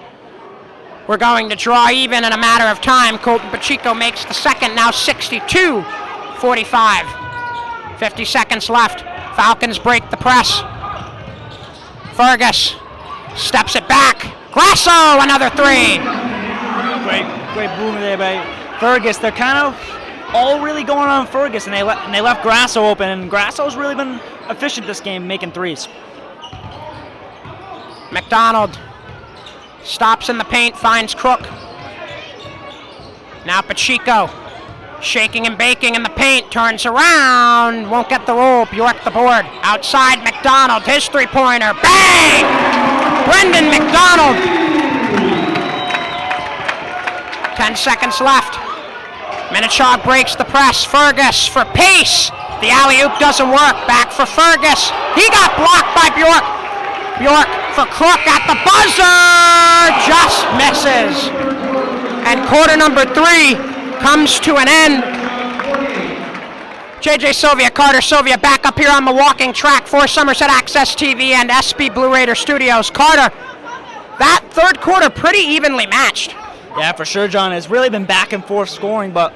were going to draw even in a matter of time. Colton Pacheco makes the second, now 62-45. 50 seconds left. Falcons break the press. Fergus steps it back. Grasso, another three. Great boom there by Fergus. They're kind of all really going on Fergus, and they left Grasso open, and Grasso's really been efficient this game, making threes. McDonald stops in the paint, finds Crook. Now Pacheco, shaking and baking in the paint, turns around, won't get the roll. Bjork the board. Outside McDonald, his three-pointer, bang! Brendan McDonald. 10 seconds left. Minnechaug breaks the press. Fergus for pace. The alley-oop doesn't work. Back for Fergus. He got blocked by Bjork. Bjork for Crook at the buzzer. Just misses. And quarter number 3 comes to an end. JJ Sylvia, Carter Sylvia back up here on the walking track for Somerset Access TV and SB Blue Raider Studios. Carter, that third quarter pretty evenly matched. Yeah, for sure, John. It's really been back and forth scoring, but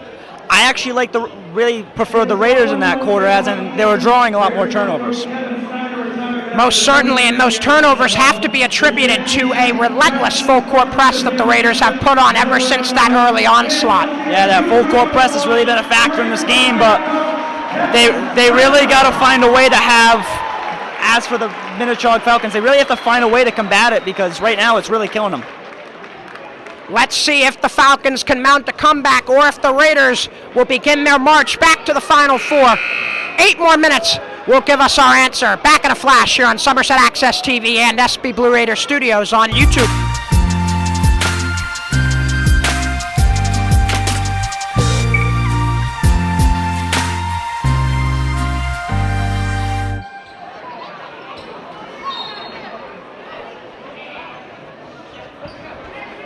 I actually really preferred the Raiders in that quarter, as in they were drawing a lot more turnovers. Most certainly, and those turnovers have to be attributed to a relentless full court press that the Raiders have put on ever since that early onslaught. Yeah, that full court press has really been a factor in this game, but they really got to find a way to have, as for the Minnechaug Falcons, they really have to find a way to combat it, because right now it's really killing them. Let's see if the Falcons can mount a comeback or if the Raiders will begin their march back to the Final Four. 8 more minutes will give us our answer. Back in a flash here on Somerset Access TV and SB Blue Raider Studios on YouTube.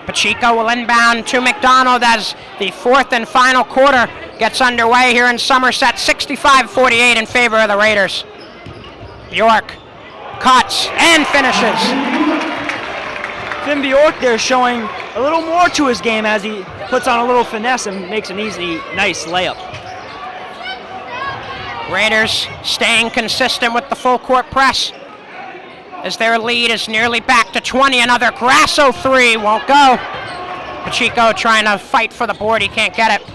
Pacheco will inbound to McDonald as the fourth and final quarter gets underway here in Somerset. 65-48 in favor of the Raiders. Bjork cuts and finishes. Finn Bjork there showing a little more to his game as he puts on a little finesse and makes an easy, nice layup. Raiders staying consistent with the full court press as their lead is nearly back to 20. Another Grasso three won't go. Pacheco trying to fight for the board, he can't get it.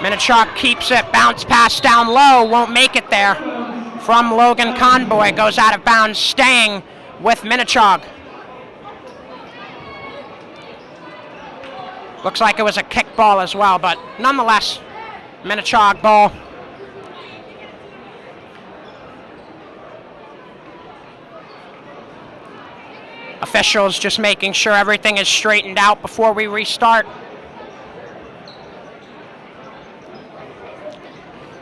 Minnechaug keeps it, bounce pass down low, won't make it there. From Logan Conboy, goes out of bounds, staying with Minnechaug. Looks like it was a kick ball as well, but nonetheless, Minnechaug ball. Officials just making sure everything is straightened out before we restart.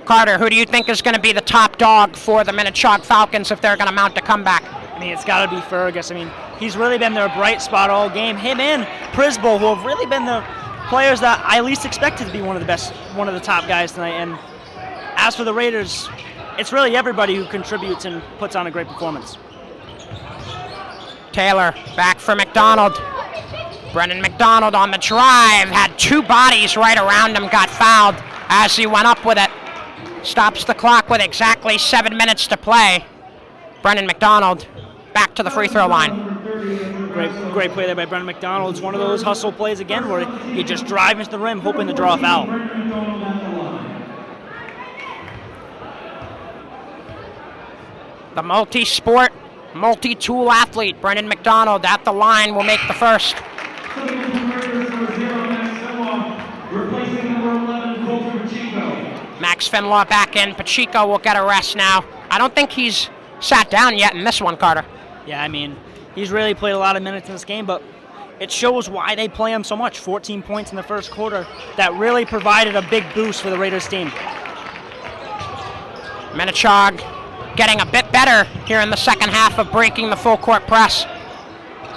Carter, who do you think is going to be the top dog for the Minnechaug Falcons if they're going to mount a comeback? I mean, it's got to be Fergus. I mean, he's really been their bright spot all game. Him and Prisbo, who have really been the players that I least expected to be one of the top guys tonight. And as for the Raiders, it's really everybody who contributes and puts on a great performance. Taylor back for McDonald. Brendan McDonald on the drive, had 2 bodies right around him, got fouled as he went up with it. Stops the clock with exactly 7 minutes to play. Brendan McDonald back to the free throw line. Great play there by Brendan McDonald. It's one of those hustle plays again where you just drive into the rim hoping to draw a foul. The multi-sport, multi-tool athlete, Brendan McDonald at the line will make the first. Max Finlaw back in. Pacheco will get a rest now. I don't think he's sat down yet in this one, Carter. Yeah, I mean, he's really played a lot of minutes in this game, but it shows why they play him so much. 14 points in the first quarter. That really provided a big boost for the Raiders team. Minnechaug getting a bit better here in the second half of breaking the full court press.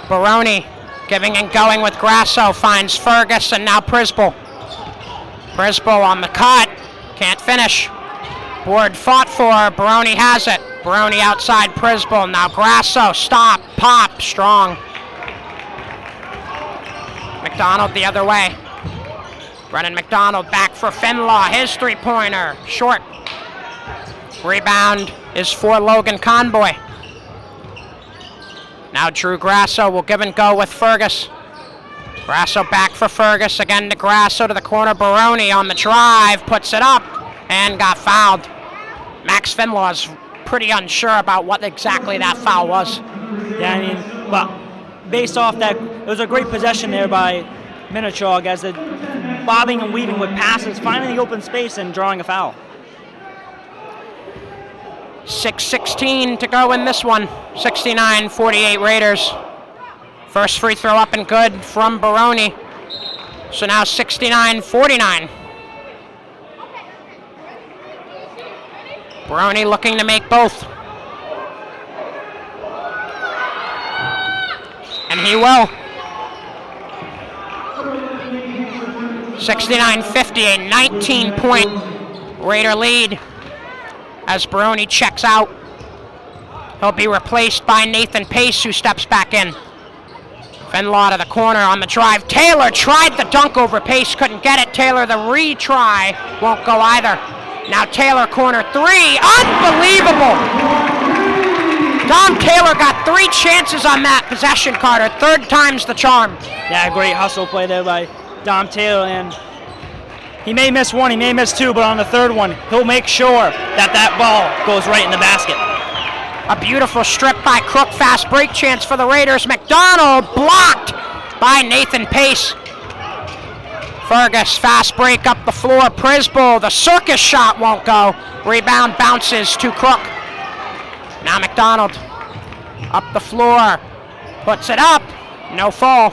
Baroni giving and going with Grasso, finds Fergus and now Prisball. Prisball on the cut, can't finish. Board fought for, Baroni has it. Baroni outside Prisball, now Grasso, stop, pop, strong. McDonald the other way. Brennan McDonald back for Finlaw, his three-pointer, short. Rebound is for Logan Conboy. Now Drew Grasso will give and go with Fergus. Grasso back for Fergus, again to Grasso to the corner. Baroni on the drive, puts it up, and got fouled. Max Finlaw is pretty unsure about what exactly that foul was. Yeah, I mean, well, based off that, it was a great possession there by Minnechaug as the bobbing and weaving with passes, finding the open space and drawing a foul. 6:16 to go in this one. 69-48 Raiders. First free throw up and good from Baroni. So now 69-49. Baroni looking to make both. And he will. 69-50, a 19-point Raider lead as Baroni checks out. He'll be replaced by Nathan Pace, who steps back in. Finlaw to the corner on the drive. Taylor tried the dunk over Pace, couldn't get it. Taylor, the retry, won't go either. Now Taylor, corner three, unbelievable! Dom Taylor got 3 chances on that possession, Carter. Third time's the charm. Yeah, great hustle play there by Dom Taylor, and he may miss one, he may miss two, but on the third one, he'll make sure that that ball goes right in the basket. A beautiful strip by Crook, fast break chance for the Raiders. McDonald blocked by Nathan Pace. Fergus, fast break up the floor. Prisball, the circus shot won't go. Rebound bounces to Crook. Now McDonald, up the floor, puts it up, no fall,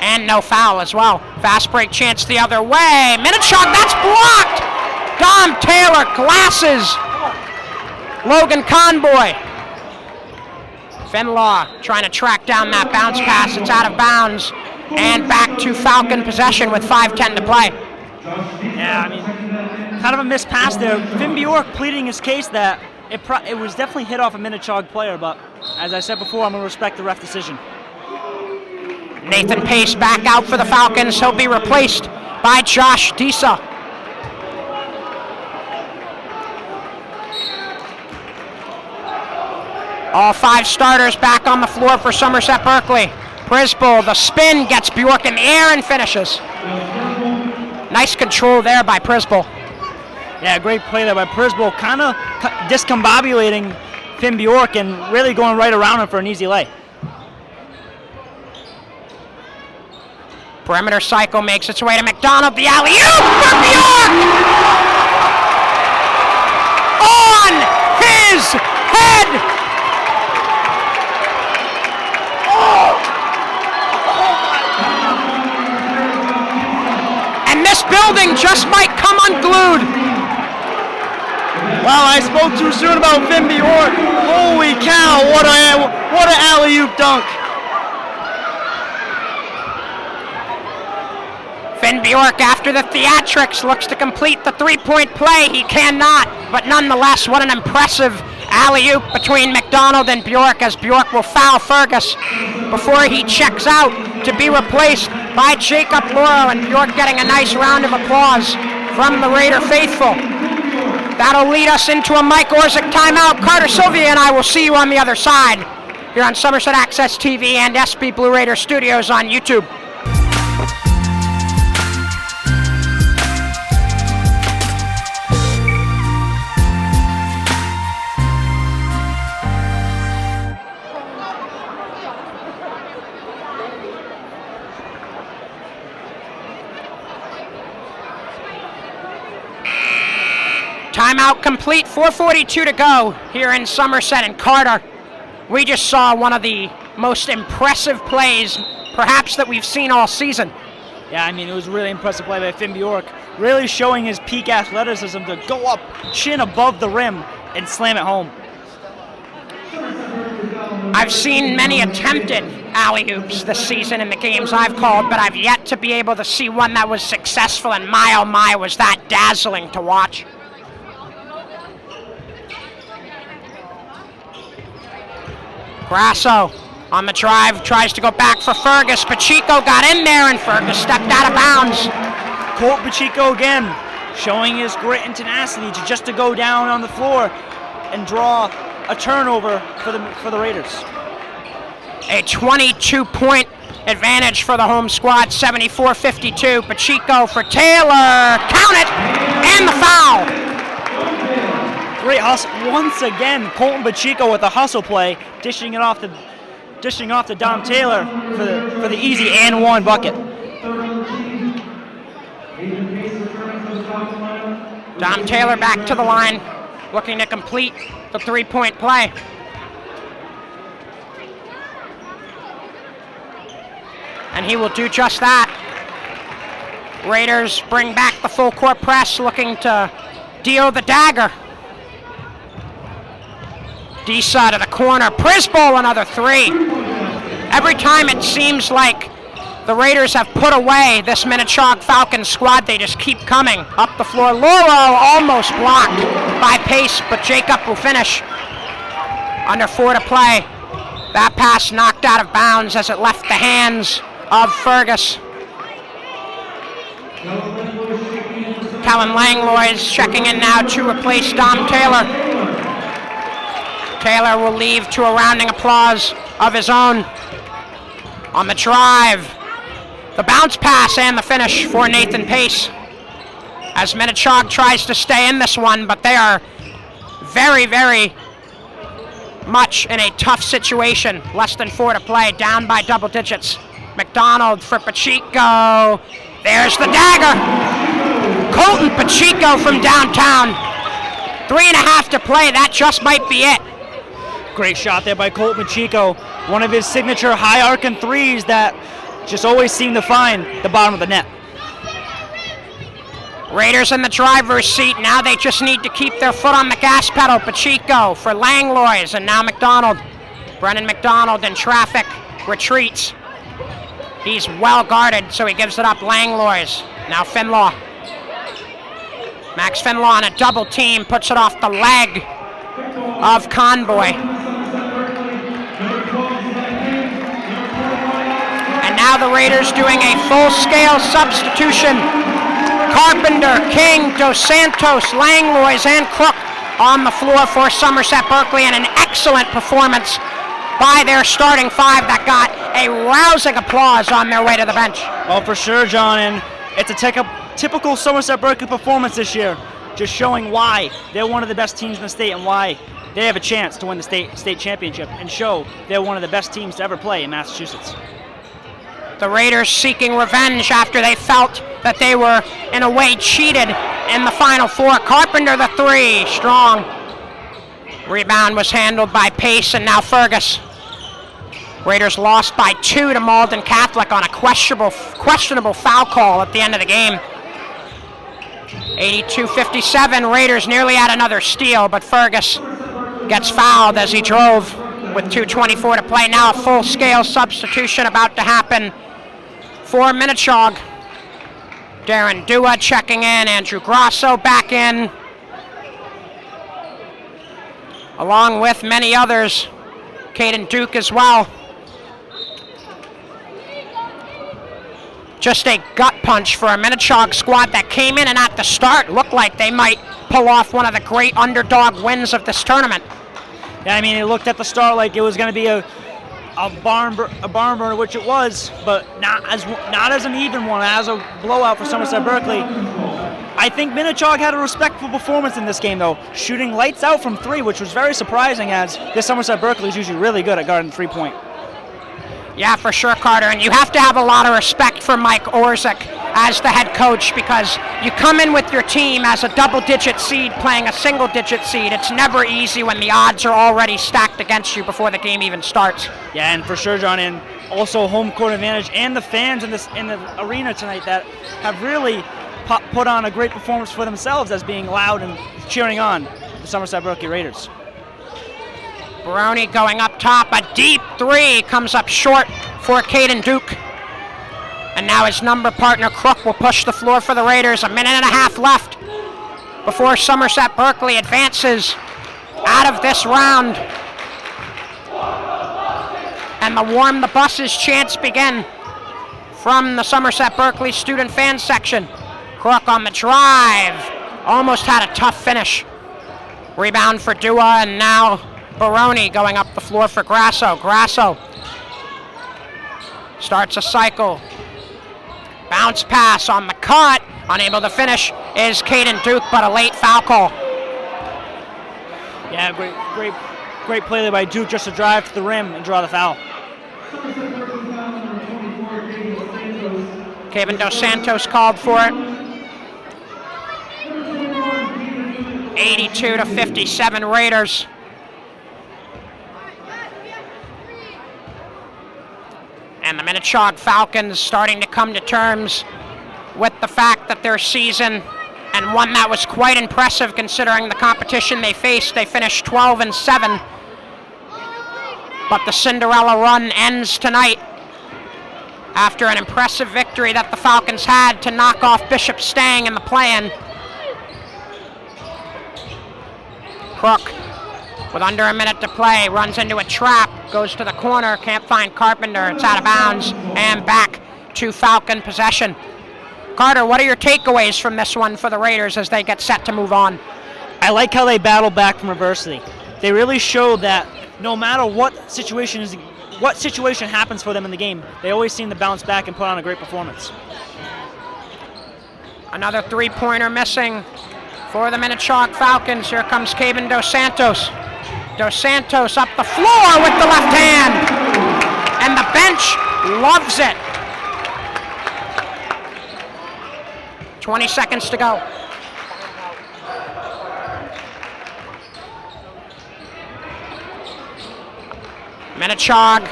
and no foul as well. Fast break chance the other way. Minnechaug, that's blocked! Dom Taylor glasses Logan Conboy. Finlaw trying to track down that bounce pass. It's out of bounds. And back to Falcon possession with 5:10 to play. Yeah, I mean, kind of a missed pass there. Finn Bjork pleading his case that it was definitely hit off a Minnechaug player, but as I said before, I'm going to respect the ref decision. Nathan Pace back out for the Falcons. He'll be replaced by Josh Disa. All 5 starters back on the floor for Somerset Berkley. Prisball, the spin, gets Bjork in the air and finishes. Nice control there by Prisball. Yeah, great play there by Prisball, kind of discombobulating Finn Bjork and really going right around him for an easy lay. Perimeter cycle makes its way to McDonald, the alley-oop for Bjork! On his head! And this building just might come unglued. Wow, I spoke too soon about Finn Bjork. Holy cow, what an alley-oop dunk. Finn Bjork, after the theatrics, looks to complete the three-point play. He cannot, but nonetheless, what an impressive alley-oop between McDonald and Bjork, as Bjork will foul Fergus before he checks out to be replaced by Jacob Lauro, and Bjork getting a nice round of applause from the Raider faithful. That'll lead us into a Mike Orzik timeout. Carter Sylvia and I will see you on the other side here on Somerset Access TV and SB Blue Raider Studios on YouTube. Timeout complete 4:42 to go here in Somerset, and Carter, we just saw one of the most impressive plays perhaps that we've seen all season. Yeah, I mean, it was a really impressive play by Finn Bjork, really showing his peak athleticism to go up, chin above the rim, and slam it home. I've seen many attempted alley-oops this season in the games I've called, but I've yet to be able to see one that was successful, and my oh my, was that dazzling to watch. Grasso on the drive, tries to go back for Fergus. Pacheco got in there, and Fergus stepped out of bounds. Colt Pacheco again, showing his grit and tenacity to go down on the floor and draw a turnover for the Raiders. A 22-point advantage for the home squad, 74-52. Pacheco for Taylor, count it, and the foul. Great hustle once again. Colton Pacheco with a hustle play, dishing off to Dom Taylor for the easy and one bucket. Dom Taylor back to the line, looking to complete the three-point play. And he will do just that. Raiders bring back the full court press, looking to deal the dagger. Disa to the corner, Prisbol another three. Every time it seems like the Raiders have put away this Minnechaug Falcons squad, they just keep coming up the floor. Loro almost blocked by Pace, but Jacob will finish. Under 4 to play. That pass knocked out of bounds as it left the hands of Fergus. Kellen Langlois checking in now to replace Dom Taylor. Taylor will leave to a rounding applause of his own. On the drive, the bounce pass and the finish for Nathan Pace. As Minnechaug tries to stay in this one, but they are very, very much in a tough situation. Less than 4 to play, down by double digits. McDonald for Pacheco. There's the dagger. Colton Pacheco from downtown. 3.5 to play, that just might be it. Great shot there by Colt Pacheco. One of his signature high arcing threes that just always seem to find the bottom of the net. Raiders in the driver's seat. Now they just need to keep their foot on the gas pedal. Pacheco for Langlois, and now McDonald. Brennan McDonald in traffic, retreats. He's well guarded, so he gives it up. Langlois. Now Finlaw. Max Finlaw on a double team, puts it off the leg of Conboy. And now the Raiders doing a full-scale substitution. Carpenter, King, Dos Santos, Langlois, and Crook on the floor for Somerset Berkley, and an excellent performance by their starting five that got a rousing applause on their way to the bench. Well, for sure, John, and it's a typical Somerset Berkley performance this year, just showing why they're one of the best teams in the state and why they have a chance to win the state championship, and show they're one of the best teams to ever play in Massachusetts. The Raiders seeking revenge after they felt that they were, in a way, cheated in the Final Four. Carpenter the three, strong. Rebound was handled by Pace, and now Fergus. Raiders lost by 2 to Malden Catholic on a questionable foul call at the end of the game. 82-57, Raiders nearly had another steal, but Fergus gets fouled as he drove with 2:24 to play. Now a full-scale substitution about to happen for Minnechaug. Darren Dua checking in, Andrew Grasso back in, along with many others, Caden Duke as well. Just a gut punch for a Minnechaug squad that came in and at the start looked like they might pull off one of the great underdog wins of this tournament. Yeah, I mean, it looked at the start like it was going to be a barn burner, which it was, but not as an even one, as a blowout for Somerset Berkley. I think Minnechaug had a respectful performance in this game, though, shooting lights out from 3, which was very surprising, as this Somerset Berkley is usually really good at guarding 3-point. Yeah, for sure, Carter, and you have to have a lot of respect for Mike Orzik as the head coach, because you come in with your team as a double-digit seed playing a single-digit seed. It's never easy when the odds are already stacked against you before the game even starts. Yeah, and for sure, John, and also home court advantage, and the fans in the arena tonight that have really put on a great performance for themselves as being loud and cheering on the Somerset Berkley Raiders. Baroni going up top, a deep three comes up short for Caden Duke. And now his number partner Crook will push the floor for the Raiders. A minute and a half left before Somerset Berkley advances out of this round. And the Warm the Buses chants begin from the Somerset Berkley student fan section. Crook on the drive, almost had a tough finish. Rebound for Dua, and now Baroni going up the floor for Grasso. Grasso starts a cycle. Bounce pass on the cut. Unable to finish is Caden Duke, but a late foul call. Yeah, great play there by Duke just to drive to the rim and draw the foul. Kevin Dos Santos called for it. 82-57 Raiders. And the Minnechaug Falcons starting to come to terms with the fact that their season, and one that was quite impressive considering the competition they faced, they finished 12-7. But the Cinderella run ends tonight after an impressive victory that the Falcons had to knock off Bishop Stang in the play-in. Crook, with under a minute to play, runs into a trap, goes to the corner, can't find Carpenter, it's out of bounds, and back to Falcon possession. Carter, what are your takeaways from this one for the Raiders as they get set to move on? I like how they battle back from adversity. They really showed that no matter what situation happens for them in the game, they always seem to bounce back and put on a great performance. Another three-pointer missing for the Minnechaug Falcons. Here comes Kevin Dos Santos. Dos Santos up the floor with the left hand. And the bench loves it. 20 seconds to go. Minnechaug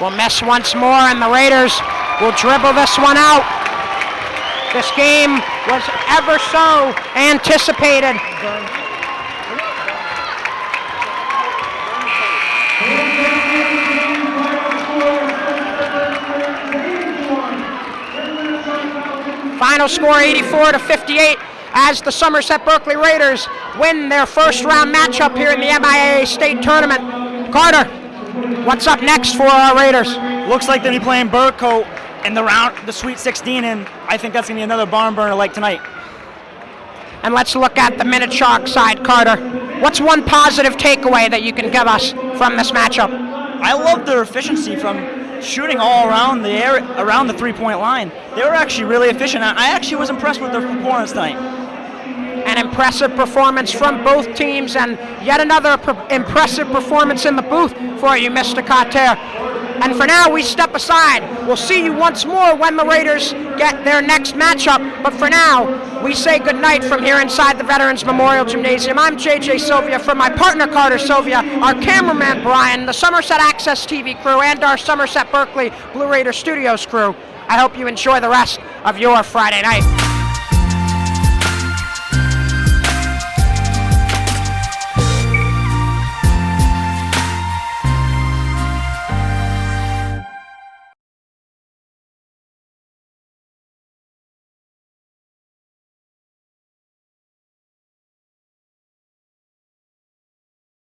will miss once more, and the Raiders will dribble this one out. This game was ever so anticipated. Final score 84-58 as the Somerset Berkley Raiders win their first round matchup here in the MIAA State Tournament. Carter, what's up next for our Raiders? Looks like they'll be playing Burco in the Sweet 16, and I think that's going to be another barn burner like tonight. And let's look at the Minnechaug side, Carter. What's one positive takeaway that you can give us from this matchup? I love their efficiency from shooting all around the area, around the three-point line. They were actually really efficient. I actually was impressed with their performance tonight. An impressive performance from both teams, and yet another impressive performance in the booth for you, Mr. Carter. And for now, we step aside. We'll see you once more when the Raiders get their next matchup. But for now, we say goodnight from here inside the Veterans Memorial Gymnasium. I'm JJ Sylvia, from my partner Carter Sylvia, our cameraman Brian, the Somerset Access TV crew, and our Somerset Berkley Blue Raider Studios crew. I hope you enjoy the rest of your Friday night.